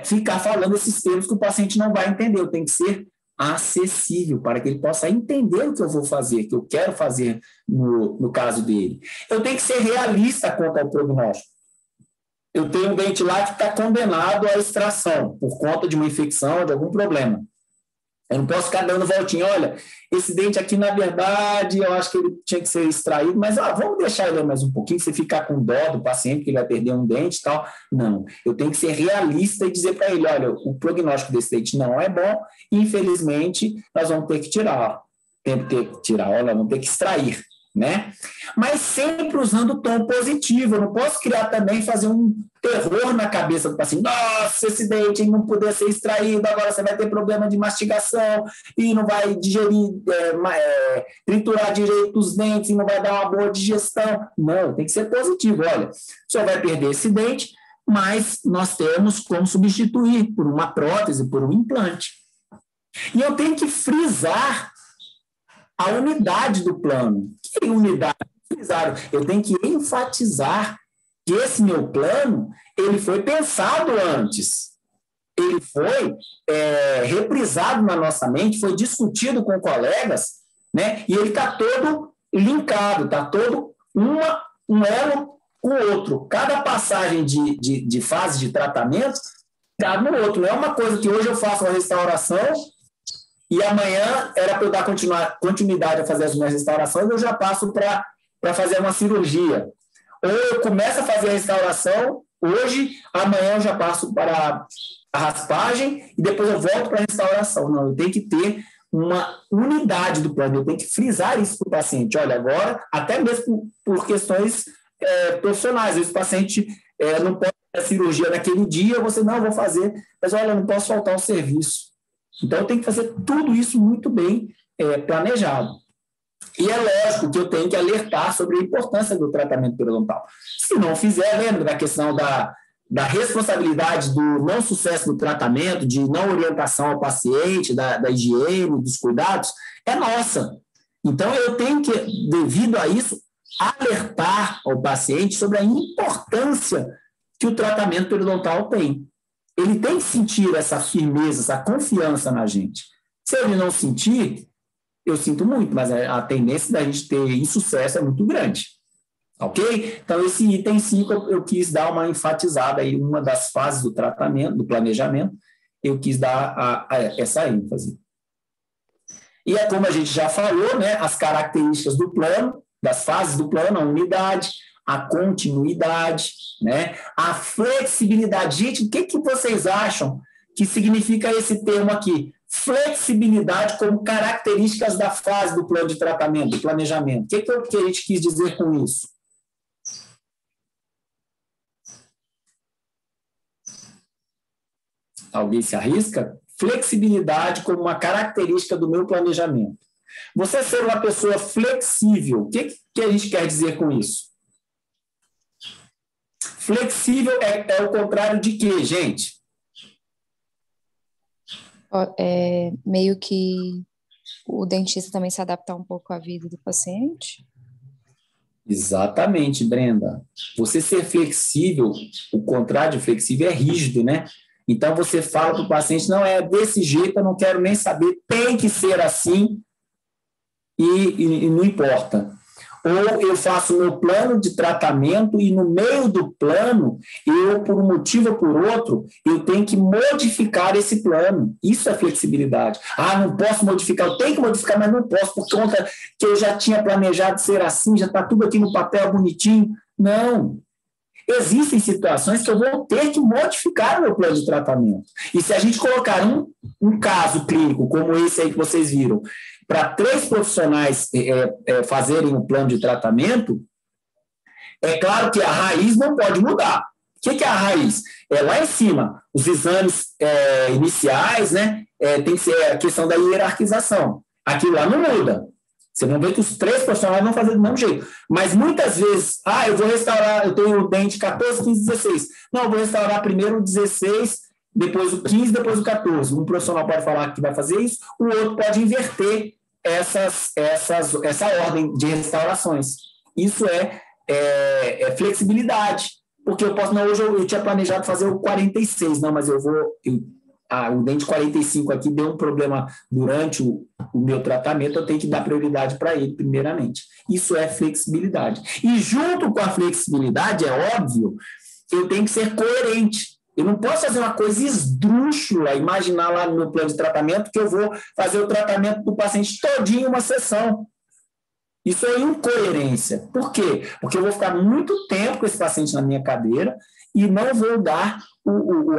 ficar falando esses termos que o paciente não vai entender. Eu tenho que ser acessível para que ele possa entender o que eu vou fazer, que eu quero fazer no caso dele. Eu tenho que ser realista quanto ao prognóstico. Eu tenho um dente lá que está condenado à extração por conta de uma infecção, de algum problema. Eu não posso ficar dando voltinha, olha, esse dente aqui, na verdade, eu acho que ele tinha que ser extraído, mas vamos deixar ele mais um pouquinho, você ficar com dó do paciente, que ele vai perder um dente e tal. Não, eu tenho que ser realista e dizer para ele, olha, o prognóstico desse dente não é bom, e infelizmente nós vamos ter que tirar, vamos ter que extrair, né? Mas sempre usando o tom positivo. Eu não posso criar também, fazer um terror na cabeça do paciente. Nossa, esse dente não poder ser extraído, agora você vai ter problema de mastigação e não vai digerir, triturar direito os dentes e não vai dar uma boa digestão. Não, tem que ser positivo. Olha, o senhor vai perder esse dente, mas nós temos como substituir por uma prótese, por um implante. E eu tenho que frisar a unidade do plano. Que unidade? Eu tenho que enfatizar que esse meu plano, ele foi pensado antes. Ele foi reprisado na nossa mente, foi discutido com colegas, né? E ele está todo linkado, está todo um elo com o outro. Cada passagem de fase de tratamento está no outro. Não é uma coisa que hoje eu faço uma restauração e amanhã era para eu dar continuidade a fazer as minhas restaurações, eu já passo para fazer uma cirurgia. Ou eu começo a fazer a restauração hoje, amanhã eu já passo para a raspagem e depois eu volto para a restauração. Não, eu tenho que ter uma unidade do plano, eu tenho que frisar isso para o paciente. Olha, agora, até mesmo por questões profissionais, esse paciente não pode fazer a cirurgia naquele dia, você não, vou fazer, mas olha, eu não posso faltar ao serviço. Então, eu tenho que fazer tudo isso muito bem planejado. E é lógico que eu tenho que alertar sobre a importância do tratamento periodontal. Se não fizer, lembra da questão da responsabilidade do não sucesso do tratamento, de não orientação ao paciente, da higiene, dos cuidados, é nossa. Então, eu tenho que, devido a isso, alertar ao paciente sobre a importância que o tratamento periodontal tem. Ele tem que sentir essa firmeza, essa confiança na gente. Se ele não sentir, eu sinto muito, mas a tendência da gente ter insucesso é muito grande. Ok? Então, esse item 5 eu quis dar uma enfatizada aí, uma das fases do tratamento, do planejamento, eu quis dar essa ênfase. E é como a gente já falou, né, as características do plano, das fases do plano, a unidade, a continuidade, né, a flexibilidade. Gente, o que vocês acham que significa esse termo aqui? Flexibilidade como características da fase do plano de tratamento, do planejamento. O que a gente quis dizer com isso? Alguém se arrisca? Flexibilidade como uma característica do meu planejamento. Você ser uma pessoa flexível, o que a gente quer dizer com isso? Flexível é o contrário de quê, gente? Meio que o dentista também se adaptar um pouco à vida do paciente. Exatamente, Brenda. Você ser flexível, o contrário de flexível é rígido, né? Então, você fala para o paciente, não, é desse jeito, eu não quero nem saber, tem que ser assim e não importa. Ou eu faço o meu plano de tratamento e no meio do plano, eu, por um motivo ou por outro, eu tenho que modificar esse plano. Isso é flexibilidade. Ah, não posso modificar, eu tenho que modificar, mas não posso por conta que eu já tinha planejado ser assim, já está tudo aqui no papel bonitinho. Não. Existem situações que eu vou ter que modificar o meu plano de tratamento. E se a gente colocar um caso clínico, como esse aí que vocês viram, para 3 profissionais fazerem o plano de tratamento, é claro que a raiz não pode mudar. O que é a raiz? É lá em cima, os exames iniciais, né? Tem que ser a questão da hierarquização. Aquilo lá não muda. Você vai ver que os 3 profissionais vão fazer do mesmo jeito. Mas muitas vezes, eu vou restaurar, eu tenho o dente 14, 15, 16. Não, eu vou restaurar primeiro o 16, depois o 15, depois o 14. Um profissional pode falar que vai fazer isso, o outro pode inverter essa ordem de restaurações. Isso é flexibilidade. Porque eu posso, não, hoje eu tinha planejado fazer o 46, não, mas o dente 45 aqui deu um problema durante o meu tratamento, eu tenho que dar prioridade para ele, primeiramente. Isso é flexibilidade. E junto com a flexibilidade, é óbvio, eu tenho que ser coerente. Eu não posso fazer uma coisa esdrúxula, imaginar lá no meu plano de tratamento que eu vou fazer o tratamento do paciente todinho em uma sessão. Isso é incoerência. Por quê? Porque eu vou ficar muito tempo com esse paciente na minha cadeira e não vou dar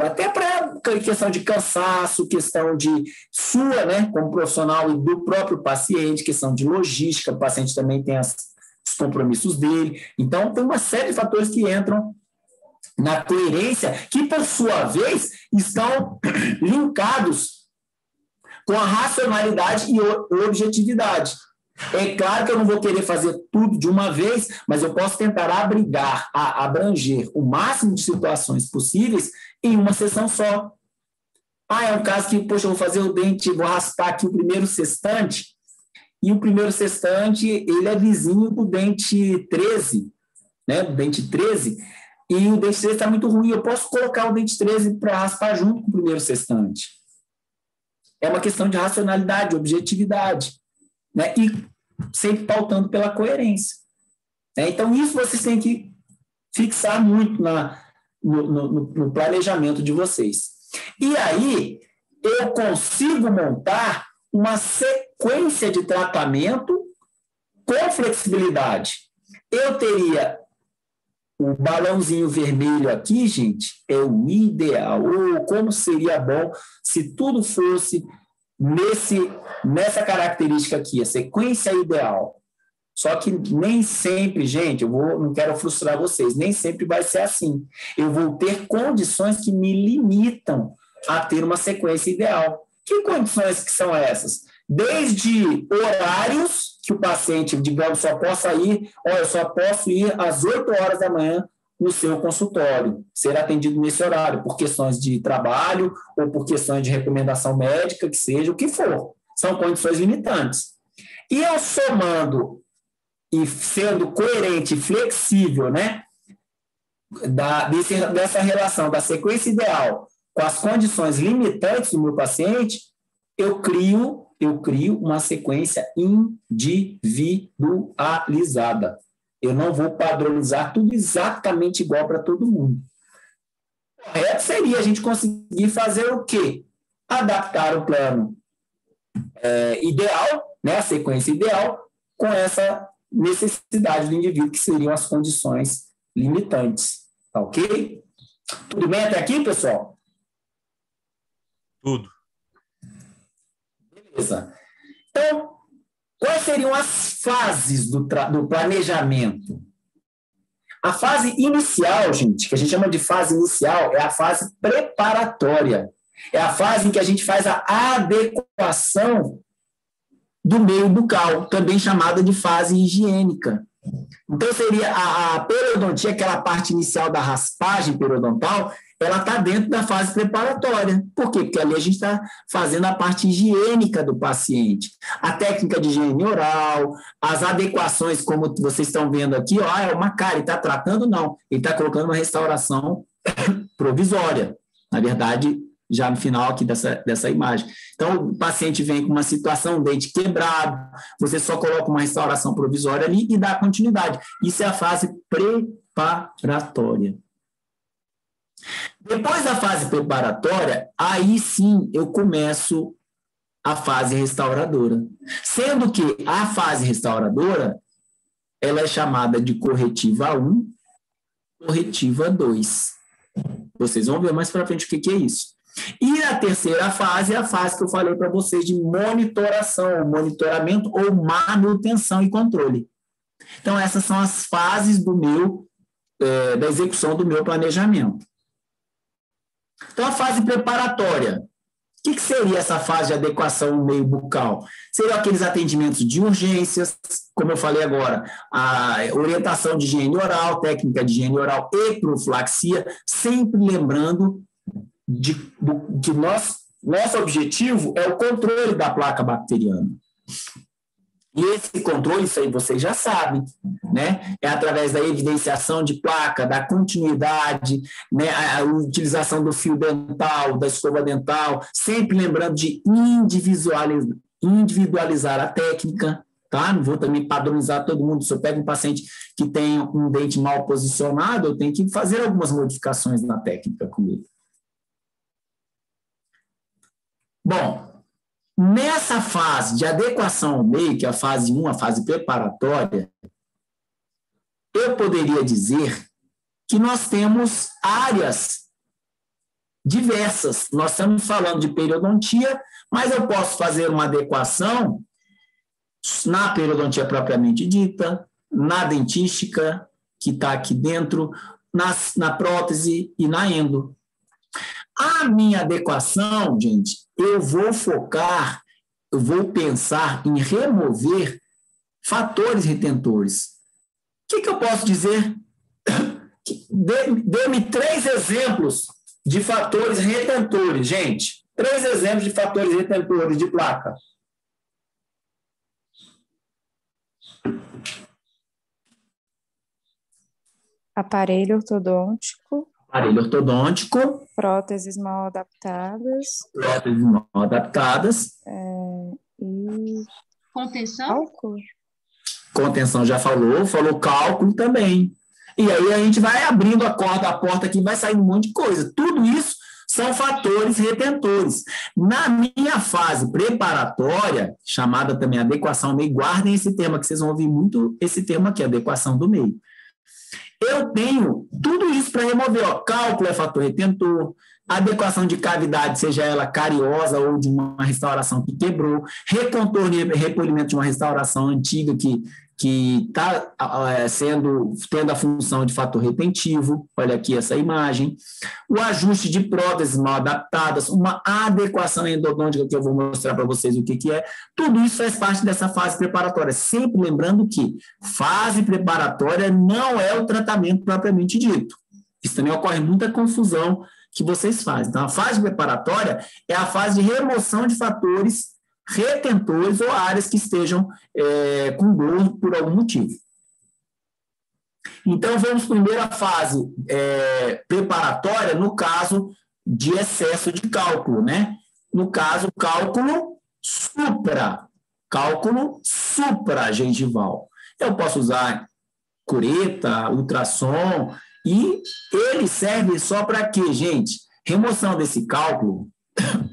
até para questão de cansaço, questão de sua, né, como profissional e do próprio paciente, questão de logística, o paciente também tem os compromissos dele. Então, tem uma série de fatores que entram na coerência, que, por sua vez, estão linkados com a racionalidade e objetividade. É claro que eu não vou querer fazer tudo de uma vez, mas eu posso tentar abranger o máximo de situações possíveis em uma sessão só. É um caso que, poxa, eu vou fazer o dente, vou raspar aqui o primeiro sextante, e o primeiro sextante, ele é vizinho do dente 13, né, do dente 13, e o dente 13 está muito ruim, eu posso colocar o dente 13 para raspar junto com o primeiro sextante. É uma questão de racionalidade, objetividade, né? E sempre pautando pela coerência. Então, isso vocês têm que fixar muito no planejamento de vocês. E aí, eu consigo montar uma sequência de tratamento com flexibilidade. Eu teria o balãozinho vermelho aqui, gente, é o ideal. Ou como seria bom se tudo fosse nessa característica aqui, a sequência ideal. Só que nem sempre, gente, não quero frustrar vocês, nem sempre vai ser assim. Eu vou ter condições que me limitam a ter uma sequência ideal. Que condições que são essas? Desde horários que o paciente, digamos, eu só posso ir às 8 horas da manhã no seu consultório, ser atendido nesse horário, por questões de trabalho ou por questões de recomendação médica, que seja o que for. São condições limitantes. E eu somando e sendo coerente e flexível, né, dessa relação da sequência ideal com as condições limitantes do meu paciente, eu crio eu crio uma sequência individualizada. Eu não vou padronizar tudo exatamente igual para todo mundo. O correto seria a gente conseguir fazer o quê? Adaptar o plano ideal, né, a sequência ideal, com essa necessidade do indivíduo, que seriam as condições limitantes. Tá ok? Tudo bem até aqui, pessoal? Tudo. Beleza. Então, quais seriam as fases do planejamento? A fase inicial, gente, que a gente chama de fase inicial, é a fase preparatória. É a fase em que a gente faz a adequação do meio bucal, também chamada de fase higiênica. Então, seria a periodontia, aquela parte inicial da raspagem periodontal, ela está dentro da fase preparatória. Por quê? Porque ali a gente está fazendo a parte higiênica do paciente. A técnica de higiene oral, as adequações, como vocês estão vendo aqui, ó, é uma cara, ele está tratando? Não. Ele está colocando uma restauração provisória. Na verdade, já no final aqui dessa imagem. Então, o paciente vem com uma situação, um dente quebrado, você só coloca uma restauração provisória ali e dá continuidade. Isso é a fase preparatória. Depois da fase preparatória, aí sim eu começo a fase restauradora. Sendo que a fase restauradora, ela é chamada de corretiva 1, corretiva 2. Vocês vão ver mais para frente o que é isso. E a terceira fase é a fase que eu falei para vocês de monitoração, monitoramento ou manutenção e controle. Então, essas são as fases da execução do meu planejamento. Então, a fase preparatória. O que seria essa fase de adequação no meio bucal? Seriam aqueles atendimentos de urgências, como eu falei agora, a orientação de higiene oral, técnica de higiene oral e profilaxia, sempre lembrando que nosso objetivo é o controle da placa bacteriana. E esse controle, isso aí vocês já sabem, né? É através da evidenciação de placa, da continuidade, né? A utilização do fio dental, da escova dental, sempre lembrando de individualizar a técnica, tá? Não vou também padronizar todo mundo. Se eu pego um paciente que tem um dente mal posicionado, eu tenho que fazer algumas modificações na técnica com ele. Bom, nessa fase de adequação ao meio, que é a fase 1, a fase preparatória, eu poderia dizer que nós temos áreas diversas. Nós estamos falando de periodontia, mas eu posso fazer uma adequação na periodontia propriamente dita, na dentística, que está aqui dentro, na prótese e na endo. A minha adequação, gente, eu vou pensar em remover fatores retentores. O que eu posso dizer? Dê-me 3 exemplos de fatores retentores, gente. 3 exemplos de fatores retentores de placa. Aparelho ortodôntico. Aparelho ortodôntico. Próteses mal adaptadas. Próteses mal adaptadas. E Contenção? cálculo. Contenção já falou cálculo também. E aí a gente vai abrindo a porta aqui, vai saindo um monte de coisa. Tudo isso são fatores retentores. Na minha fase preparatória, chamada também adequação ao meio, guardem esse termo, que vocês vão ouvir muito esse termo aqui, adequação do meio. Eu tenho tudo isso para remover. Ó, cálculo é fator retentor, adequação de cavidade, seja ela cariosa ou de uma restauração que quebrou, recontorno e repolimento de uma restauração antiga que está tendo a função de fator retentivo, olha aqui essa imagem, o ajuste de próteses mal adaptadas, uma adequação endodôntica que eu vou mostrar para vocês o que é, tudo isso faz parte dessa fase preparatória, sempre lembrando que fase preparatória não é o tratamento propriamente dito, isso também ocorre muita confusão que vocês fazem, então a fase preparatória é a fase de remoção de fatores retentores ou áreas que estejam com dor por algum motivo. Então, vamos primeiro à fase preparatória, no caso de excesso de cálculo, né? No caso, cálculo cálculo supragengival. Eu posso usar cureta, ultrassom, e ele serve só para quê, gente? Remoção desse cálculo,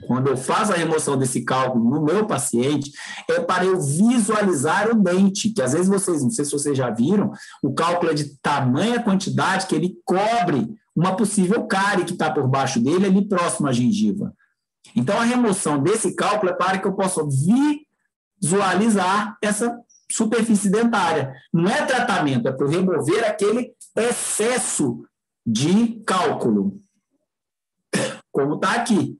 quando eu faço a remoção desse cálculo no meu paciente, é para eu visualizar o dente, que às vezes vocês, não sei se vocês já viram, o cálculo é de tamanha quantidade que ele cobre uma possível cárie que está por baixo dele, ali próximo à gengiva. Então, a remoção desse cálculo é para que eu possa visualizar essa superfície dentária. Não é tratamento, é para remover aquele excesso de cálculo, como está aqui.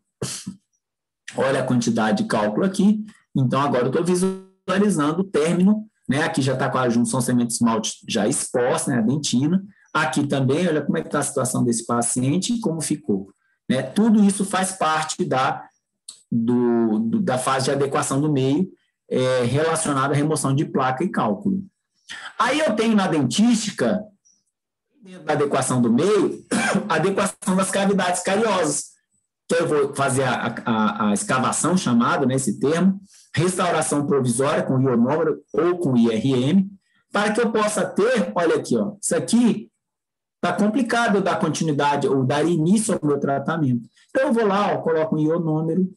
Olha a quantidade de cálculo aqui. Então, agora eu estou visualizando o término, né? Aqui já está com a junção cemento-esmalte já exposta, né? A dentina. Aqui também, olha como é que está a situação desse paciente e como ficou. Né? Tudo isso faz parte da fase de adequação do meio relacionada à remoção de placa e cálculo. Aí eu tenho na dentística, dentro da adequação do meio, a adequação das cavidades cariosas, que eu vou fazer a escavação, chamado nesse termo, restauração provisória com ionômero ou com IRM, para que eu possa ter, olha aqui, ó, isso aqui está complicado eu dar continuidade ou dar início ao meu tratamento. Então, eu vou lá, ó, coloco um ionômero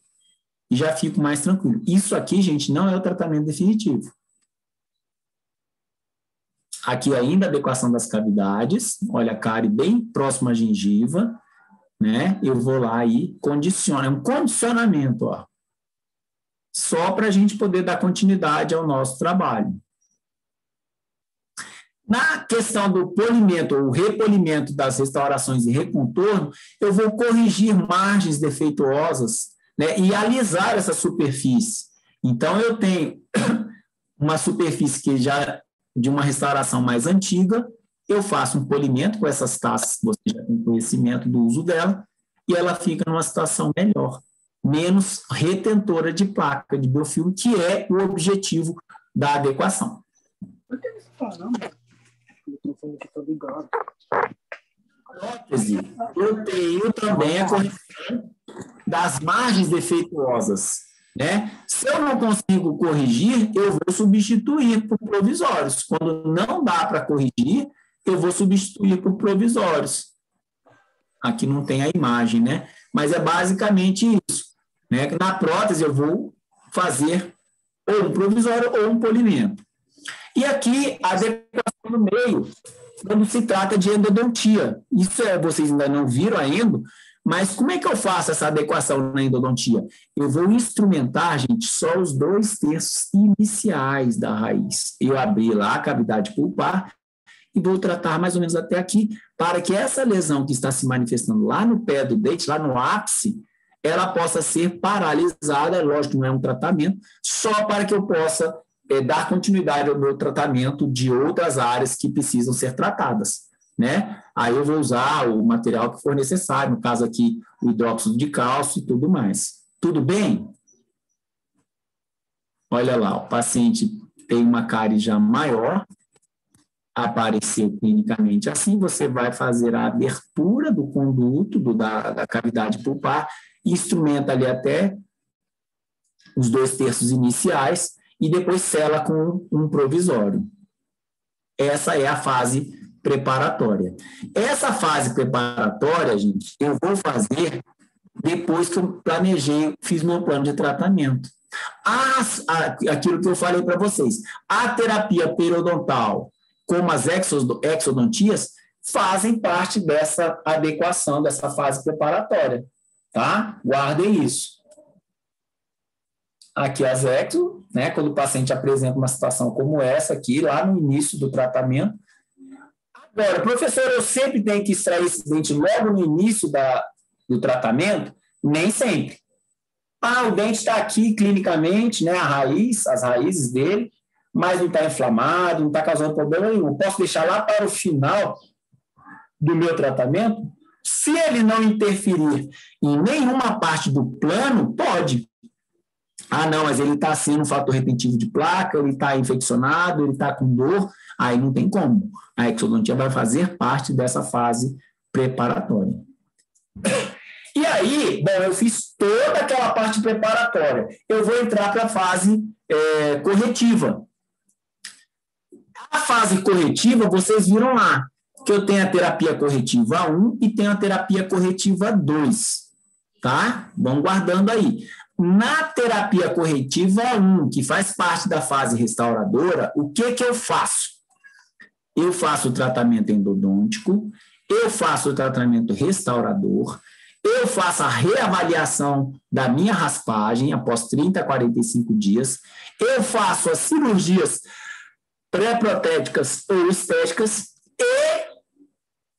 e já fico mais tranquilo. Isso aqui, gente, não é o tratamento definitivo. Aqui ainda a adequação das cavidades, olha a cárie bem próxima à gengiva, né? Eu vou lá e condiciono, é um condicionamento, ó, só para a gente poder dar continuidade ao nosso trabalho. Na questão do polimento, ou repolimento das restaurações e recontorno, eu vou corrigir margens defeituosas, né, e alisar essa superfície. Então, eu tenho uma superfície que já de uma restauração mais antiga, eu faço um polimento com essas taças, você já tem conhecimento do uso dela, e ela fica numa situação melhor, menos retentora de placa de biofilme, que é o objetivo da adequação. Prótese, eu tenho também a correção das margens defeituosas, né? Se eu não consigo corrigir, eu vou substituir por provisórios. Quando não dá para corrigir, eu vou substituir por provisórios. Aqui não tem a imagem, né? Mas é basicamente isso, né? Na prótese eu vou fazer ou um provisório ou um polimento. E aqui a adequação no meio, quando se trata de endodontia. Isso vocês ainda não viram a endo, mas como é que eu faço essa adequação na endodontia? Eu vou instrumentar, gente, só os 2/3 iniciais da raiz. Eu abri lá a cavidade pulpar e vou tratar mais ou menos até aqui, para que essa lesão que está se manifestando lá no pé do dente, lá no ápice, ela possa ser paralisada, lógico que não é um tratamento, só para que eu possa dar continuidade ao meu tratamento de outras áreas que precisam ser tratadas, né? Aí eu vou usar o material que for necessário, no caso aqui, o hidróxido de cálcio e tudo mais. Tudo bem? Olha lá, o paciente tem uma cárie já maior, apareceu clinicamente assim, você vai fazer a abertura do conduto, da cavidade pulpar, instrumenta ali até os 2/3 iniciais e depois sela com um provisório. Essa é a fase preparatória. Essa fase preparatória, gente, eu vou fazer depois que eu planejei, fiz meu plano de tratamento. Aquilo que eu falei para vocês, a terapia periodontal, como as exodontias, fazem parte dessa adequação, dessa fase preparatória, tá? Guardem isso. Aqui as exo, né? Quando o paciente apresenta uma situação como essa aqui, lá no início do tratamento. Agora, professor, eu sempre tenho que extrair esse dente logo no início do tratamento? Nem sempre. O dente está aqui clinicamente, né? As raízes dele, mas não está inflamado, não está causando problema nenhum. Posso deixar lá para o final do meu tratamento? Se ele não interferir em nenhuma parte do plano, pode. Não, mas ele está sendo um fator retentivo de placa, ele está infeccionado, ele está com dor, aí não tem como. A exodontia vai fazer parte dessa fase preparatória. E aí, bom, eu fiz toda aquela parte preparatória. Eu vou entrar para a fase corretiva. A fase corretiva, vocês viram lá, que eu tenho a terapia corretiva 1 e tenho a terapia corretiva 2, tá? Vão guardando aí. Na terapia corretiva 1, que faz parte da fase restauradora, o que eu faço? Eu faço o tratamento endodôntico, eu faço o tratamento restaurador, eu faço a reavaliação da minha raspagem após 30 a 45 dias, eu faço as cirurgias pré-protéticas ou estéticas e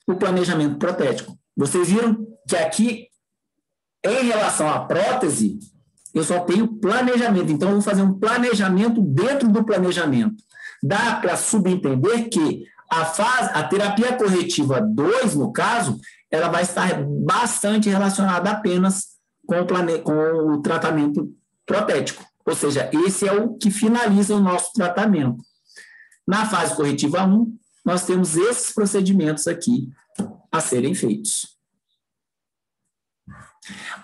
o planejamento protético. Vocês viram que aqui, em relação à prótese, eu só tenho planejamento. Então, eu vou fazer um planejamento dentro do planejamento. Dá para subentender que a terapia corretiva 2, no caso, ela vai estar bastante relacionada apenas com o tratamento protético. Ou seja, esse é o que finaliza o nosso tratamento. Na fase corretiva 1, nós temos esses procedimentos aqui a serem feitos.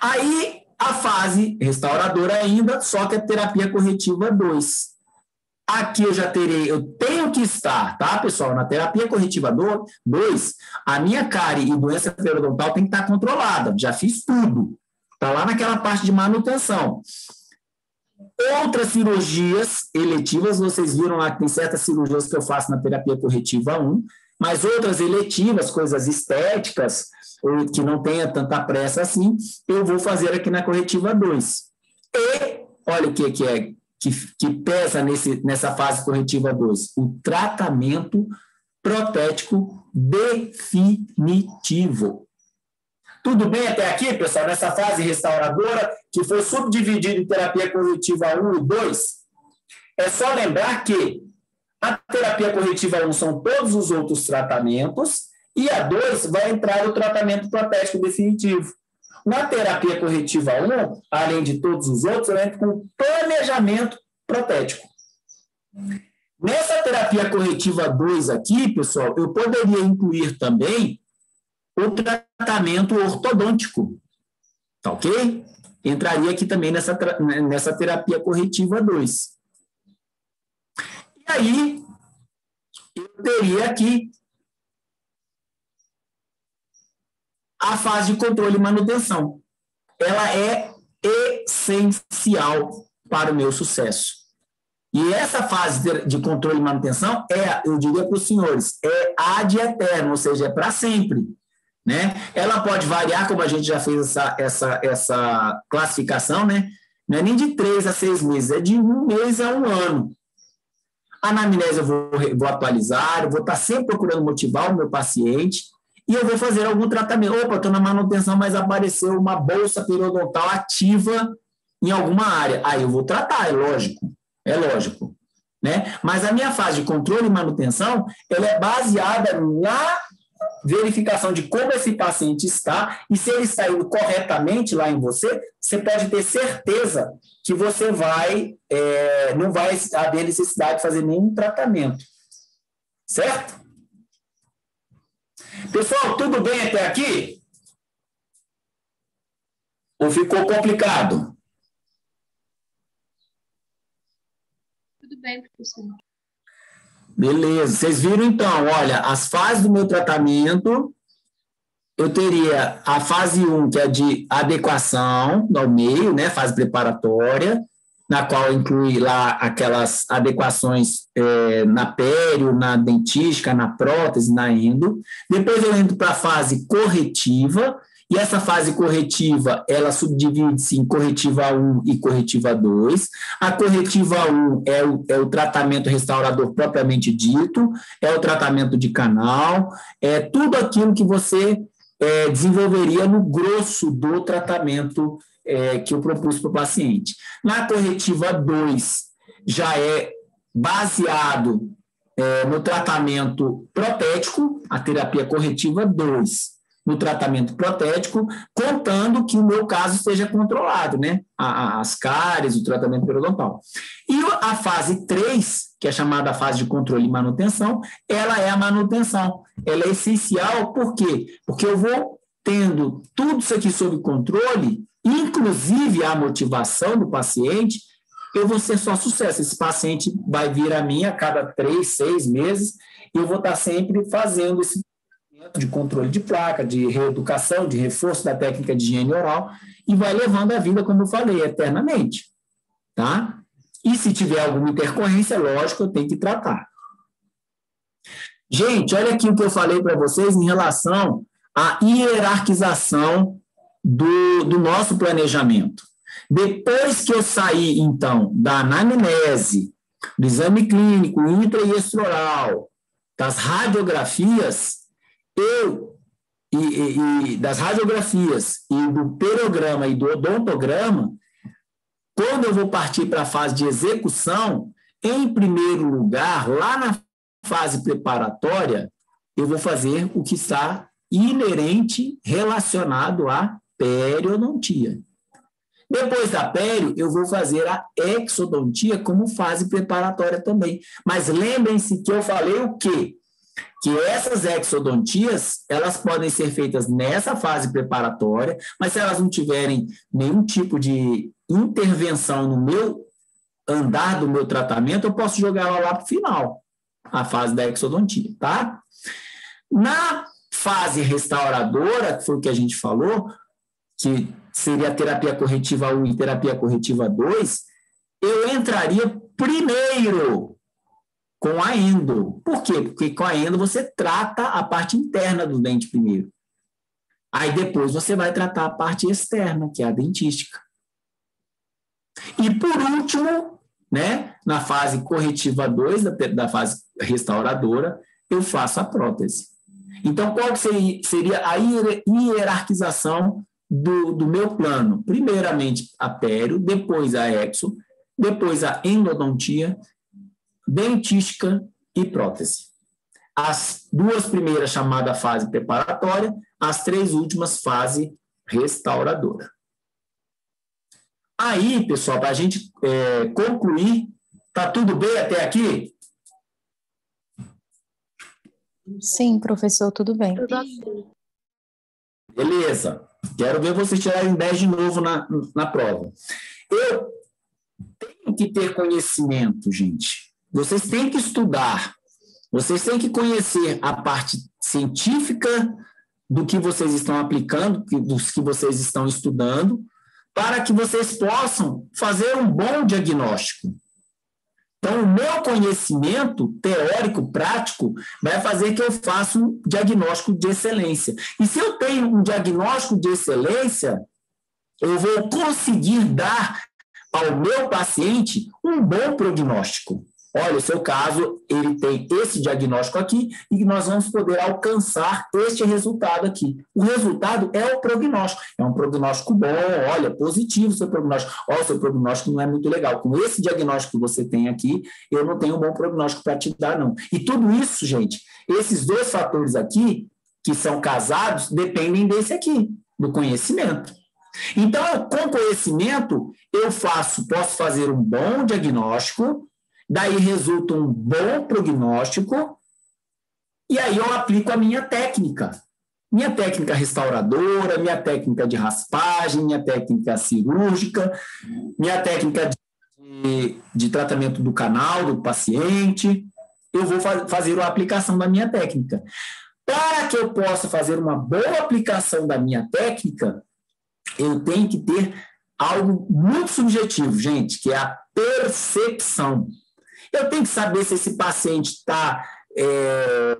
Aí, a fase restauradora ainda, só que a terapia corretiva 2. Aqui eu tenho que estar, tá, pessoal? Na terapia corretiva 2, a minha cárie e doença periodontal tem que estar controlada. Já fiz tudo. Está lá naquela parte de manutenção. Outras cirurgias eletivas, vocês viram lá que tem certas cirurgias que eu faço na terapia corretiva 1, mas outras eletivas, coisas estéticas, ou que não tenha tanta pressa assim, eu vou fazer aqui na corretiva 2. E, olha o que pesa nessa fase corretiva 2, o tratamento protético definitivo. Tudo bem até aqui, pessoal? Nessa fase restauradora, que foi subdividida em terapia corretiva 1 e 2, é só lembrar que a terapia corretiva 1 são todos os outros tratamentos e a 2 vai entrar o tratamento protético definitivo. Na terapia corretiva 1, além de todos os outros, eu entro com planejamento protético. Nessa terapia corretiva 2 aqui, pessoal, eu poderia incluir também o tratamento ortodôntico, tá ok? Entraria aqui também nessa terapia corretiva 2. E aí, eu teria aqui a fase de controle e manutenção. Ela é essencial para o meu sucesso. E essa fase de controle e manutenção eu diria para os senhores, é ad eterno, ou seja, é para sempre. Né? Ela pode variar, como a gente já fez essa classificação, né? Não é nem de 3 a 6 meses, é de 1 mês a 1 ano. A anamnese eu vou atualizar, eu vou estar sempre procurando motivar o meu paciente e eu vou fazer algum tratamento. Opa, estou na manutenção, mas apareceu uma bolsa periodontal ativa em alguma área. Aí eu vou tratar, é lógico. Né? Mas a minha fase de controle e manutenção, ela é baseada na verificação de como esse paciente está e se ele está indo corretamente lá em você, você pode ter certeza que você não vai haver necessidade de fazer nenhum tratamento. Certo? Pessoal, tudo bem até aqui? Ou ficou complicado? Tudo bem, professor. Beleza, vocês viram então, olha, as fases do meu tratamento, eu teria a fase 1, que é de adequação ao meio, né, fase preparatória, na qual inclui lá aquelas adequações na pério, na dentística, na prótese, na endo. Depois eu entro para a fase corretiva, e essa fase corretiva, ela subdivide-se em corretiva 1 e corretiva 2. A corretiva 1 é o tratamento restaurador propriamente dito, é o tratamento de canal, é tudo aquilo que você desenvolveria no grosso do tratamento que eu propus para o paciente. Na corretiva 2, já é baseado no tratamento protético, a terapia corretiva 2. No tratamento protético, contando que o meu caso esteja controlado, né? As cáries, o tratamento periodontal. E a fase 3, que é chamada fase de controle e manutenção, ela é a manutenção. Ela é essencial, por quê? Porque eu vou tendo tudo isso aqui sob controle, inclusive a motivação do paciente, eu vou ser só sucesso. Esse paciente vai vir a mim a cada 3, 6 meses, e eu vou estar sempre fazendo esse de controle de placa, de reeducação, de reforço da técnica de higiene oral, e vai levando a vida, como eu falei, eternamente. Tá? E se tiver alguma intercorrência, lógico, eu tenho que tratar. Gente, olha aqui o que eu falei para vocês em relação à hierarquização do nosso planejamento. Depois que eu saí, então, da anamnese, do exame clínico, intra e extraoral, das radiografias, das radiografias e do perograma e do odontograma, quando eu vou partir para a fase de execução, em primeiro lugar, lá na fase preparatória, eu vou fazer o que está inerente relacionado à periodontia. Depois da pério, eu vou fazer a exodontia como fase preparatória também. Mas lembrem-se que eu falei o quê? Que essas exodontias, elas podem ser feitas nessa fase preparatória, mas se elas não tiverem nenhum tipo de intervenção no meu andar do meu tratamento, eu posso jogar ela lá para o final, a fase da exodontia, tá? Na fase restauradora, que foi o que a gente falou, que seria a terapia corretiva 1 e terapia corretiva 2, eu entraria primeiro com a endo. Por quê? Porque com a endo você trata a parte interna do dente primeiro. Aí depois você vai tratar a parte externa, que é a dentística. E por último, né, na fase corretiva 2, da fase restauradora, eu faço a prótese. Então, qual seria a hierarquização do meu plano? Primeiramente a pério, depois a exo, depois a endodontia, dentística e prótese. As 2 primeiras chamadas fase preparatória, as 3 últimas fase restauradora. Aí, pessoal, para a gente concluir, tá tudo bem até aqui? Sim, professor, tudo bem. Beleza. Quero ver vocês tirarem 10 de novo na prova. Eu tenho que ter conhecimento, gente. Vocês têm que estudar. Vocês têm que conhecer a parte científica do que vocês estão aplicando, dos que vocês estão estudando, para que vocês possam fazer um bom diagnóstico. Então, o meu conhecimento teórico, prático, vai fazer que eu faça um diagnóstico de excelência. E se eu tenho um diagnóstico de excelência, eu vou conseguir dar ao meu paciente um bom prognóstico. Olha, o seu caso, ele tem esse diagnóstico aqui e nós vamos poder alcançar este resultado aqui. O resultado é o prognóstico. É um prognóstico bom, olha, positivo o seu prognóstico. Olha, o seu prognóstico não é muito legal. Com esse diagnóstico que você tem aqui, eu não tenho um bom prognóstico para te dar, não. E tudo isso, gente, esses 2 fatores aqui, que são casados, dependem desse aqui, do conhecimento. Então, com conhecimento, eu posso fazer um bom diagnóstico, daí resulta um bom prognóstico, e aí eu aplico a minha técnica. Minha técnica restauradora, minha técnica de raspagem, minha técnica cirúrgica, minha técnica de tratamento do canal do paciente. Eu vou fazer a aplicação da minha técnica. Para que eu possa fazer uma boa aplicação da minha técnica, eu tenho que ter algo muito subjetivo, gente, que é a percepção. Eu tenho que saber se esse paciente está,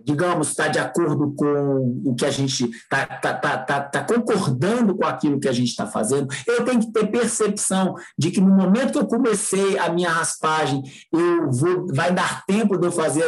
digamos, está de acordo com o que a gente está concordando com aquilo que a gente está fazendo. Eu tenho que ter percepção de que no momento que eu comecei a minha raspagem, vai dar tempo de eu fazer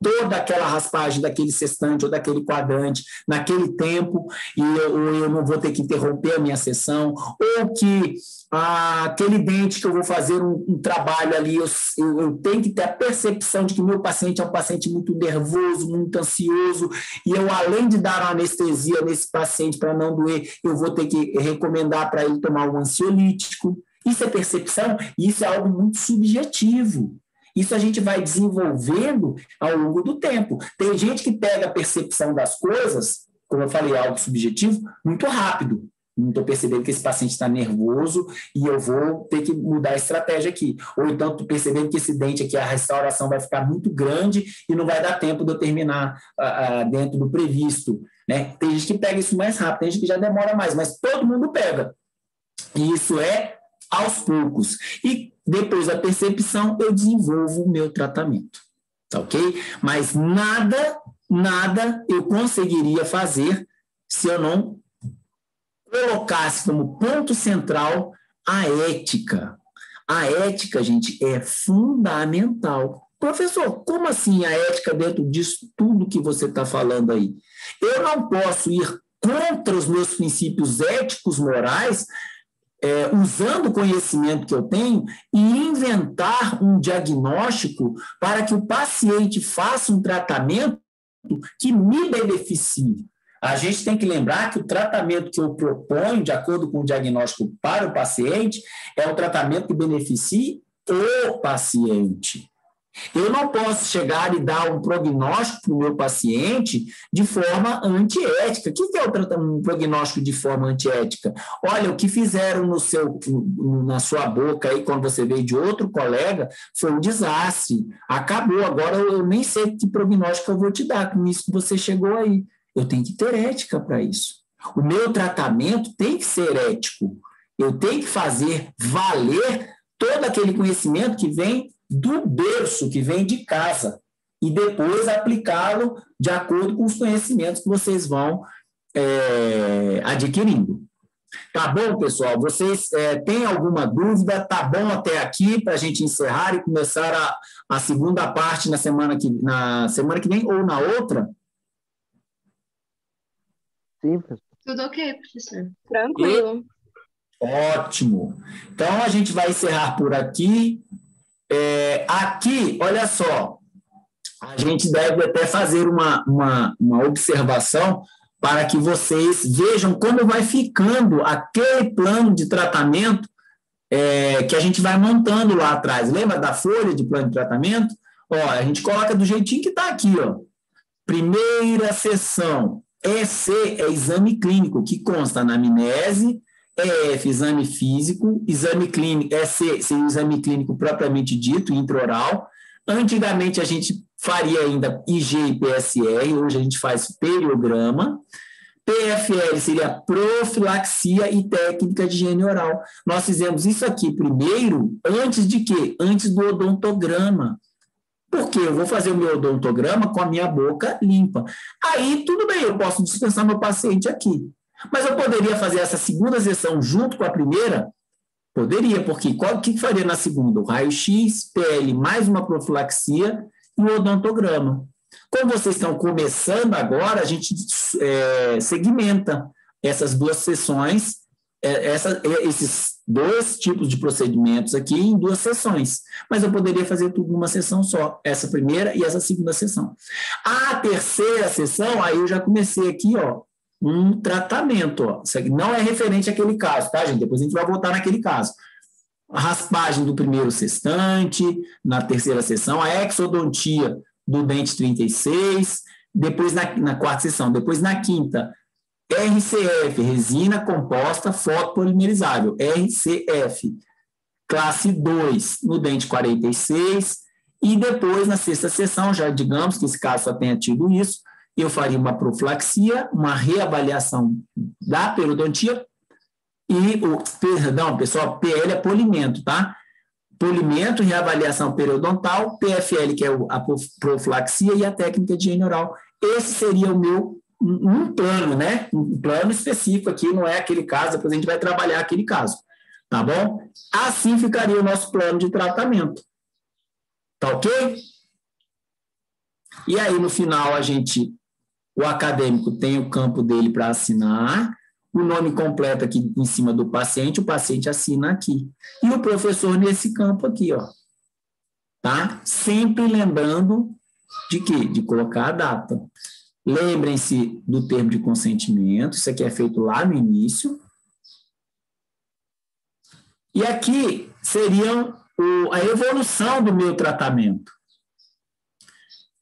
toda aquela raspagem daquele sextante ou daquele quadrante naquele tempo, e eu não vou ter que interromper a minha sessão, ou que aquele dente que eu vou fazer um trabalho ali, eu tenho que ter a percepção de que meu paciente é um paciente muito nervoso, muito ansioso, e eu, além de dar uma anestesia nesse paciente para não doer, eu vou ter que recomendar para ele tomar um ansiolítico. Isso é percepção, e isso é algo muito subjetivo. Isso a gente vai desenvolvendo ao longo do tempo. Tem gente que pega a percepção das coisas como eu falei, algo subjetivo, muito rápido. Não estou percebendo que esse paciente está nervoso e eu vou ter que mudar a estratégia aqui. Ou então estou percebendo que esse dente aqui, a restauração vai ficar muito grande e não vai dar tempo de eu terminar dentro do previsto. Né? Tem gente que pega isso mais rápido, tem gente que já demora mais, mas todo mundo pega. E isso é aos poucos. E depois da percepção, eu desenvolvo o meu tratamento. Tá ok? Mas nada eu conseguiria fazer se eu não colocasse como ponto central a ética. A ética, gente, é fundamental. Professor, como assim a ética dentro disso tudo que você está falando aí? Eu não posso ir contra os meus princípios éticos, morais, usando o conhecimento que eu tenho e inventar um diagnóstico para que o paciente faça um tratamento que me beneficie. A gente tem que lembrar que o tratamento que eu proponho, de acordo com o diagnóstico para o paciente, é um tratamento que beneficie o paciente. Eu não posso chegar e dar um prognóstico para o meu paciente de forma antiética. O que é um prognóstico de forma antiética? Olha, o que fizeram na sua boca aí, quando você veio de outro colega, foi um desastre. Acabou, agora eu nem sei que prognóstico eu vou te dar com isso que você chegou aí. Eu tenho que ter ética para isso. O meu tratamento tem que ser ético. Eu tenho que fazer valer todo aquele conhecimento que vem do berço, que vem de casa, e depois aplicá-lo de acordo com os conhecimentos que vocês vão adquirindo. Tá bom, pessoal? Vocês têm alguma dúvida? Tá bom até aqui para a gente encerrar e começar a segunda parte na semana que vem ou na outra? Sim, professor. Tudo ok, professor. Tranquilo. Ótimo. Então, a gente vai encerrar por aqui. Aqui, olha só, a gente deve até fazer uma observação para que vocês vejam como vai ficando aquele plano de tratamento que a gente vai montando lá atrás. Lembra da folha de plano de tratamento? Ó, a gente coloca do jeitinho que está aqui, ó. Primeira sessão. EC é exame clínico, que consta na anamnese, EF, exame físico, exame clínico, EC, seria o exame clínico propriamente dito, intraoral. Antigamente a gente faria ainda IG e PSR, hoje a gente faz periograma. PFL seria profilaxia e técnica de higiene oral. Nós fizemos isso aqui primeiro, antes de quê? Antes do odontograma. Porque eu vou fazer o meu odontograma com a minha boca limpa. Aí, tudo bem, eu posso dispensar meu paciente aqui. Mas eu poderia fazer essa segunda sessão junto com a primeira? Poderia, porque o que faria na segunda? O raio-x, PL, mais uma profilaxia e o odontograma. Como vocês estão começando agora, a gente segmenta essas duas sessões, esses dois tipos de procedimentos aqui em duas sessões. Mas eu poderia fazer tudo numa sessão só, essa primeira e essa segunda sessão. A terceira sessão, aí eu já comecei aqui, ó, um tratamento, ó. Isso aqui não é referente àquele caso, tá, gente? Depois a gente vai voltar naquele caso. A raspagem do primeiro sextante, na terceira sessão, a exodontia do dente 36, depois na quarta sessão, depois na quinta, RCF, resina composta fotopolimerizável, RCF, classe 2, no dente 46, e depois, na sexta sessão, já digamos que esse caso só tenha tido isso, eu faria uma profilaxia, uma reavaliação da periodontia perdão, pessoal, PL é polimento, tá? Polimento, reavaliação periodontal, PFL, que é a profilaxia, e a técnica de higiene oral. Esse seria o meu um plano, né? Um plano específico aqui, não é aquele caso, depois a gente vai trabalhar aquele caso, tá bom? Assim ficaria o nosso plano de tratamento. Tá ok? E aí, no final, o acadêmico tem o campo dele para assinar, o nome completo aqui em cima do paciente, o paciente assina aqui. E o professor nesse campo aqui, ó. Tá? Sempre lembrando de quê? De colocar a data. Lembrem-se do termo de consentimento, isso aqui é feito lá no início. E aqui seria a evolução do meu tratamento.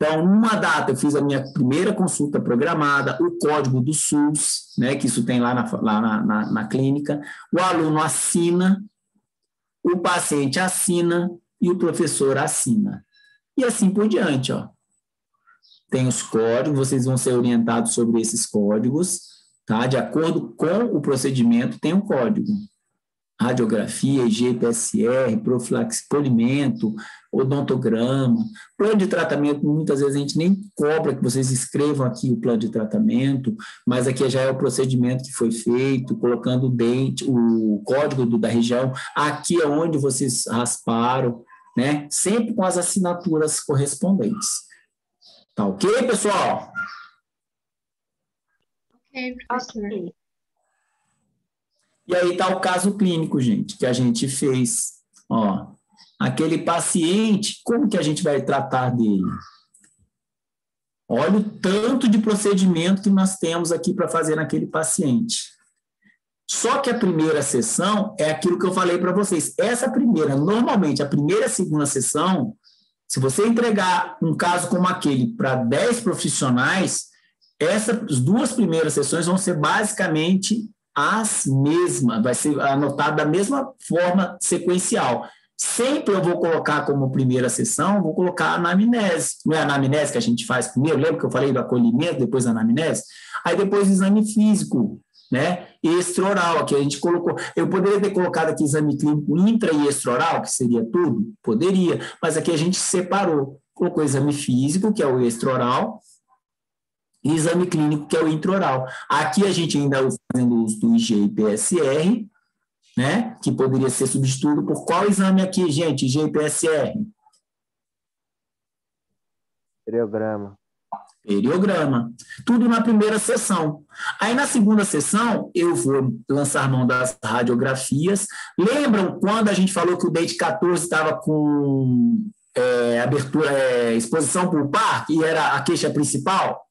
Então, numa data, eu fiz a minha primeira consulta programada, o código do SUS, né, que isso tem lá na clínica, o aluno assina, o paciente assina e o professor assina. E assim por diante, ó. Tem os códigos, vocês vão ser orientados sobre esses códigos, tá? De acordo com o procedimento, tem um código. Radiografia, IGPSR, profilaxia, polimento, odontograma, plano de tratamento, muitas vezes a gente nem cobra que vocês escrevam aqui o plano de tratamento, mas aqui já é o procedimento que foi feito, colocando o dente, o código da região, aqui é onde vocês rasparam, né? Sempre com as assinaturas correspondentes. Tá ok, pessoal? Ok, professor. Ok. E aí está o caso clínico, gente, que a gente fez. Ó, aquele paciente, como que a gente vai tratar dele? Olha o tanto de procedimento que nós temos aqui para fazer naquele paciente. Só que a primeira sessão é aquilo que eu falei para vocês. Essa primeira, normalmente, a primeira e a segunda sessão, se você entregar um caso como aquele para 10 profissionais, essas duas primeiras sessões vão ser basicamente as mesmas, vai ser anotado da mesma forma sequencial. Sempre eu vou colocar como primeira sessão, vou colocar a anamnese. Não é a anamnese que a gente faz primeiro? Lembra que eu falei do acolhimento, depois a anamnese? Aí depois o exame físico, né? Extraoral, aqui a gente colocou. Eu poderia ter colocado aqui exame clínico intra e extraoral, que seria tudo? Poderia, mas aqui a gente separou. Colocou exame físico, que é o extraoral, e exame clínico, que é o intraoral. Aqui a gente ainda está fazendo uso do IGPSR, né? Que poderia ser substituído por qual exame aqui, gente? IGPSR? Periograma. Periograma. Tudo na primeira sessão. Aí, na segunda sessão, eu vou lançar mão das radiografias. Lembram quando a gente falou que o dente 14 estava com exposição pulpar, e era a queixa principal?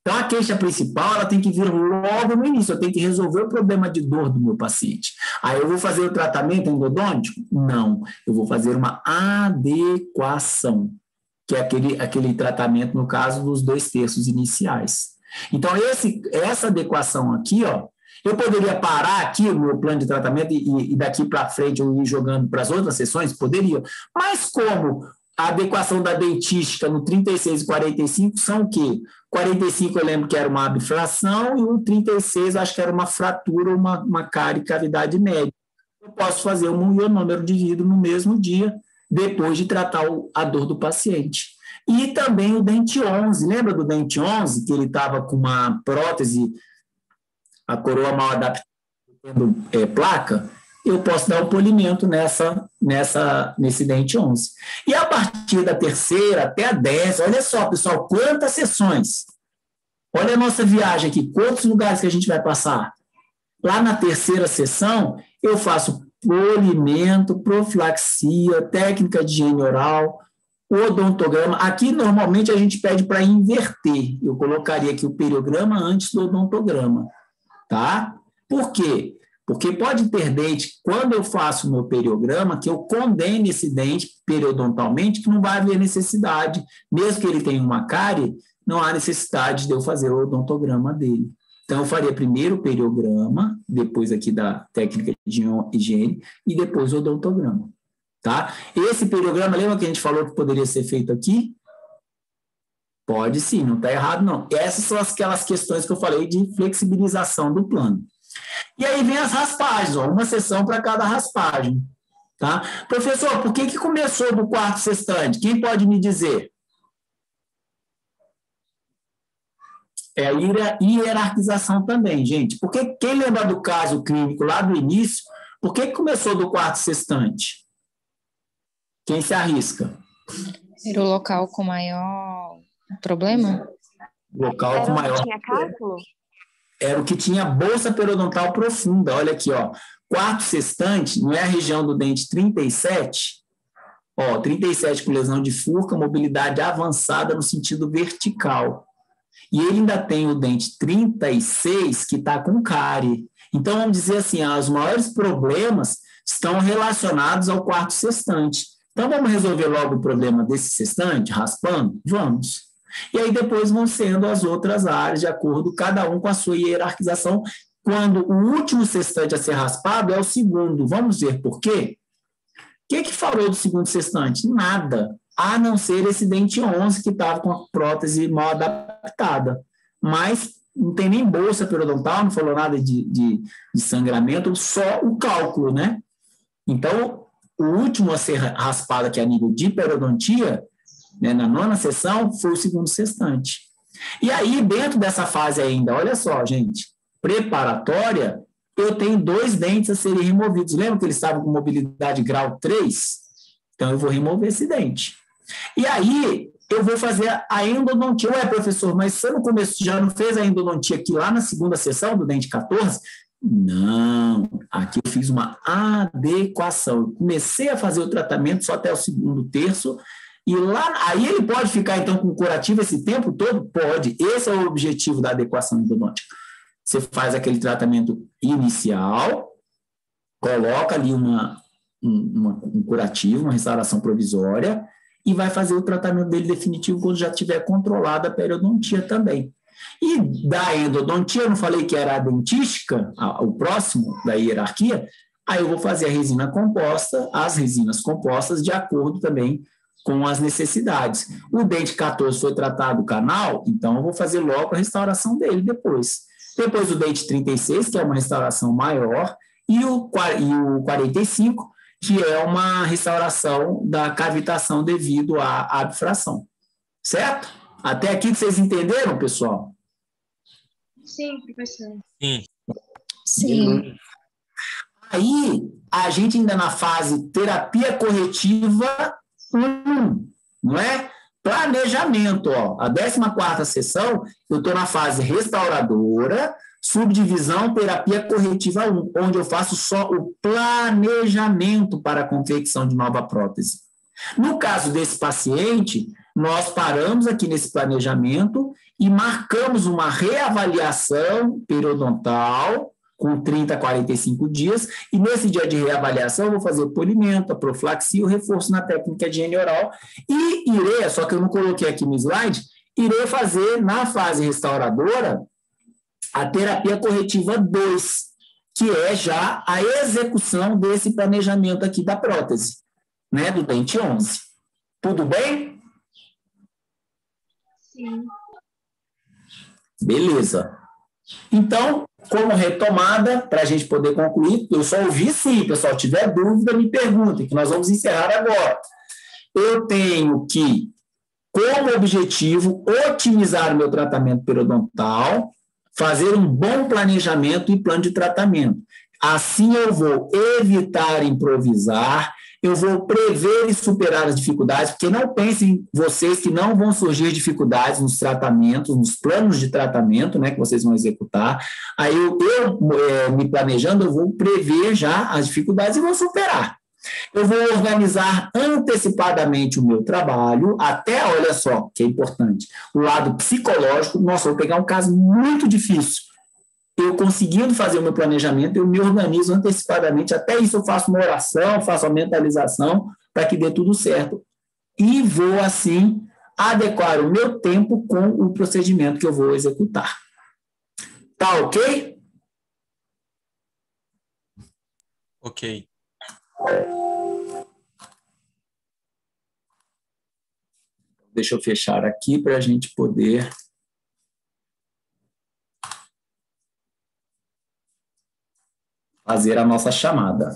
Então, a queixa principal, ela tem que vir logo no início, eu tenho que resolver o problema de dor do meu paciente. Aí, eu vou fazer o tratamento endodôntico? Não, eu vou fazer uma adequação, que é aquele tratamento, no caso, dos 2/3 iniciais. Então, essa adequação aqui, ó, eu poderia parar aqui o meu plano de tratamento e daqui para frente eu ir jogando para as outras sessões? Poderia. Mas como a adequação da dentística no 36 e 45 são o quê? 45 eu lembro que era uma abfração e o 36 acho que era uma fratura, uma cárie, cavidade média. Eu posso fazer um ionômero de vidro no mesmo dia, depois de tratar a dor do paciente. E também o dente 11, lembra do dente 11, que ele estava com uma prótese, a coroa mal adaptada, tendo placa? Eu posso dar o polimento nesse dente 11. E a partir da terceira até a 10, olha só, pessoal, quantas sessões. Olha a nossa viagem aqui, quantos lugares que a gente vai passar. Lá na terceira sessão, eu faço polimento, profilaxia, técnica de higiene oral, odontograma. Aqui, normalmente, a gente pede para inverter. Eu colocaria aqui o periograma antes do odontograma, tá? Por quê? Porque pode ter dente, quando eu faço o meu periograma, que eu condene esse dente periodontalmente, que não vai haver necessidade, mesmo que ele tenha uma cárie, não há necessidade de eu fazer o odontograma dele. Então, eu faria primeiro o periograma, depois aqui da técnica de higiene, e depois o odontograma, tá? Esse periograma, lembra que a gente falou que poderia ser feito aqui? Pode sim, não está errado não. Essas são aquelas questões que eu falei de flexibilização do plano. E aí vem as raspagens, ó, uma sessão para cada raspagem, tá? Professor, por que começou do quarto sextante? Quem pode me dizer? É a hierarquização também, gente. Porque quem lembra do caso clínico lá do início, por que começou do quarto sextante? Quem se arrisca? Era o local com maior problema? Local com maior. Tinha cálculo? Era o que tinha bolsa periodontal profunda. Olha aqui, ó. Quarto sextante, não é a região do dente 37? Ó, 37 com lesão de furca, mobilidade avançada no sentido vertical. E ele ainda tem o dente 36 que está com cárie. Então, vamos dizer assim, os maiores problemas estão relacionados ao quarto sextante. Então, vamos resolver logo o problema desse sextante, raspando? Vamos. E aí depois vão sendo as outras áreas, de acordo, cada um com a sua hierarquização, quando o último sextante a ser raspado é o segundo. Vamos ver por quê? O que falou do segundo sextante? Nada, a não ser esse dente 11 que estava com a prótese mal adaptada. Mas não tem nem bolsa periodontal, não falou nada de sangramento, só o cálculo, né? Então, o último a ser raspado aqui a nível de periodontia, né, na 9ª sessão, foi o segundo sextante. E aí, dentro dessa fase ainda, olha só, gente, preparatória, eu tenho 2 dentes a serem removidos. Lembra que eles estavam com mobilidade grau 3? Então, eu vou remover esse dente. E aí, eu vou fazer a endodontia. Ué, professor, mas você no começo já não fez a endodontia aqui lá na 2ª sessão do dente 14? Não, aqui eu fiz uma adequação. Eu comecei a fazer o tratamento só até o 2º terço, e lá, aí ele pode ficar, então, com curativo esse tempo todo? Pode. Esse é o objetivo da adequação endodôntica. Você faz aquele tratamento inicial, coloca ali um curativo, uma restauração provisória, e vai fazer o tratamento dele definitivo quando já tiver controlada a periodontia também. E da endodontia, eu não falei que era a dentística, o próximo da hierarquia, aí eu vou fazer a resina composta, as resinas compostas, de acordo também com as necessidades. O dente 14 foi tratado o canal, então eu vou fazer logo a restauração dele depois. Depois o dente 36, que é uma restauração maior, e o 45, que é uma restauração da cavitação devido à abfração. Certo? Até aqui vocês entenderam, pessoal? Sim, professor. Sim. Sim. Aí, a gente ainda na fase terapia corretiva 1, não é? Planejamento, ó. A 14ª sessão, eu estou na fase restauradora, subdivisão terapia corretiva 1, onde eu faço só o planejamento para a confecção de nova prótese. No caso desse paciente, nós paramos aqui nesse planejamento e marcamos uma reavaliação periodontal com 30 a 45 dias, e nesse dia de reavaliação eu vou fazer o polimento, a profilaxia, o reforço na técnica de higiene oral, e irei, só que eu não coloquei aqui no slide, irei fazer na fase restauradora a terapia corretiva 2, que é já a execução desse planejamento aqui da prótese, né, do dente 11. Tudo bem? Sim. Beleza. Então, como retomada, para a gente poder concluir, eu só ouvi sim, pessoal, tiver dúvida, me perguntem, que nós vamos encerrar agora. Eu tenho que, como objetivo, otimizar o meu tratamento periodontal, fazer um bom planejamento e plano de tratamento. Assim eu vou evitar improvisar, eu vou prever e superar as dificuldades, porque não pensem vocês que não vão surgir dificuldades nos tratamentos, nos planos de tratamento, né, que vocês vão executar. Aí eu me planejando, eu vou prever já as dificuldades e vou superar. Eu vou organizar antecipadamente o meu trabalho, até, olha só, que é importante, o lado psicológico. Nossa, eu vou pegar um caso muito difícil. Eu conseguindo fazer o meu planejamento, eu me organizo antecipadamente, até isso eu faço uma oração, faço a mentalização, para que dê tudo certo. E vou, assim, adequar o meu tempo com o procedimento que eu vou executar. Tá ok? Ok. Deixa eu fechar aqui para a gente poder fazer a nossa chamada.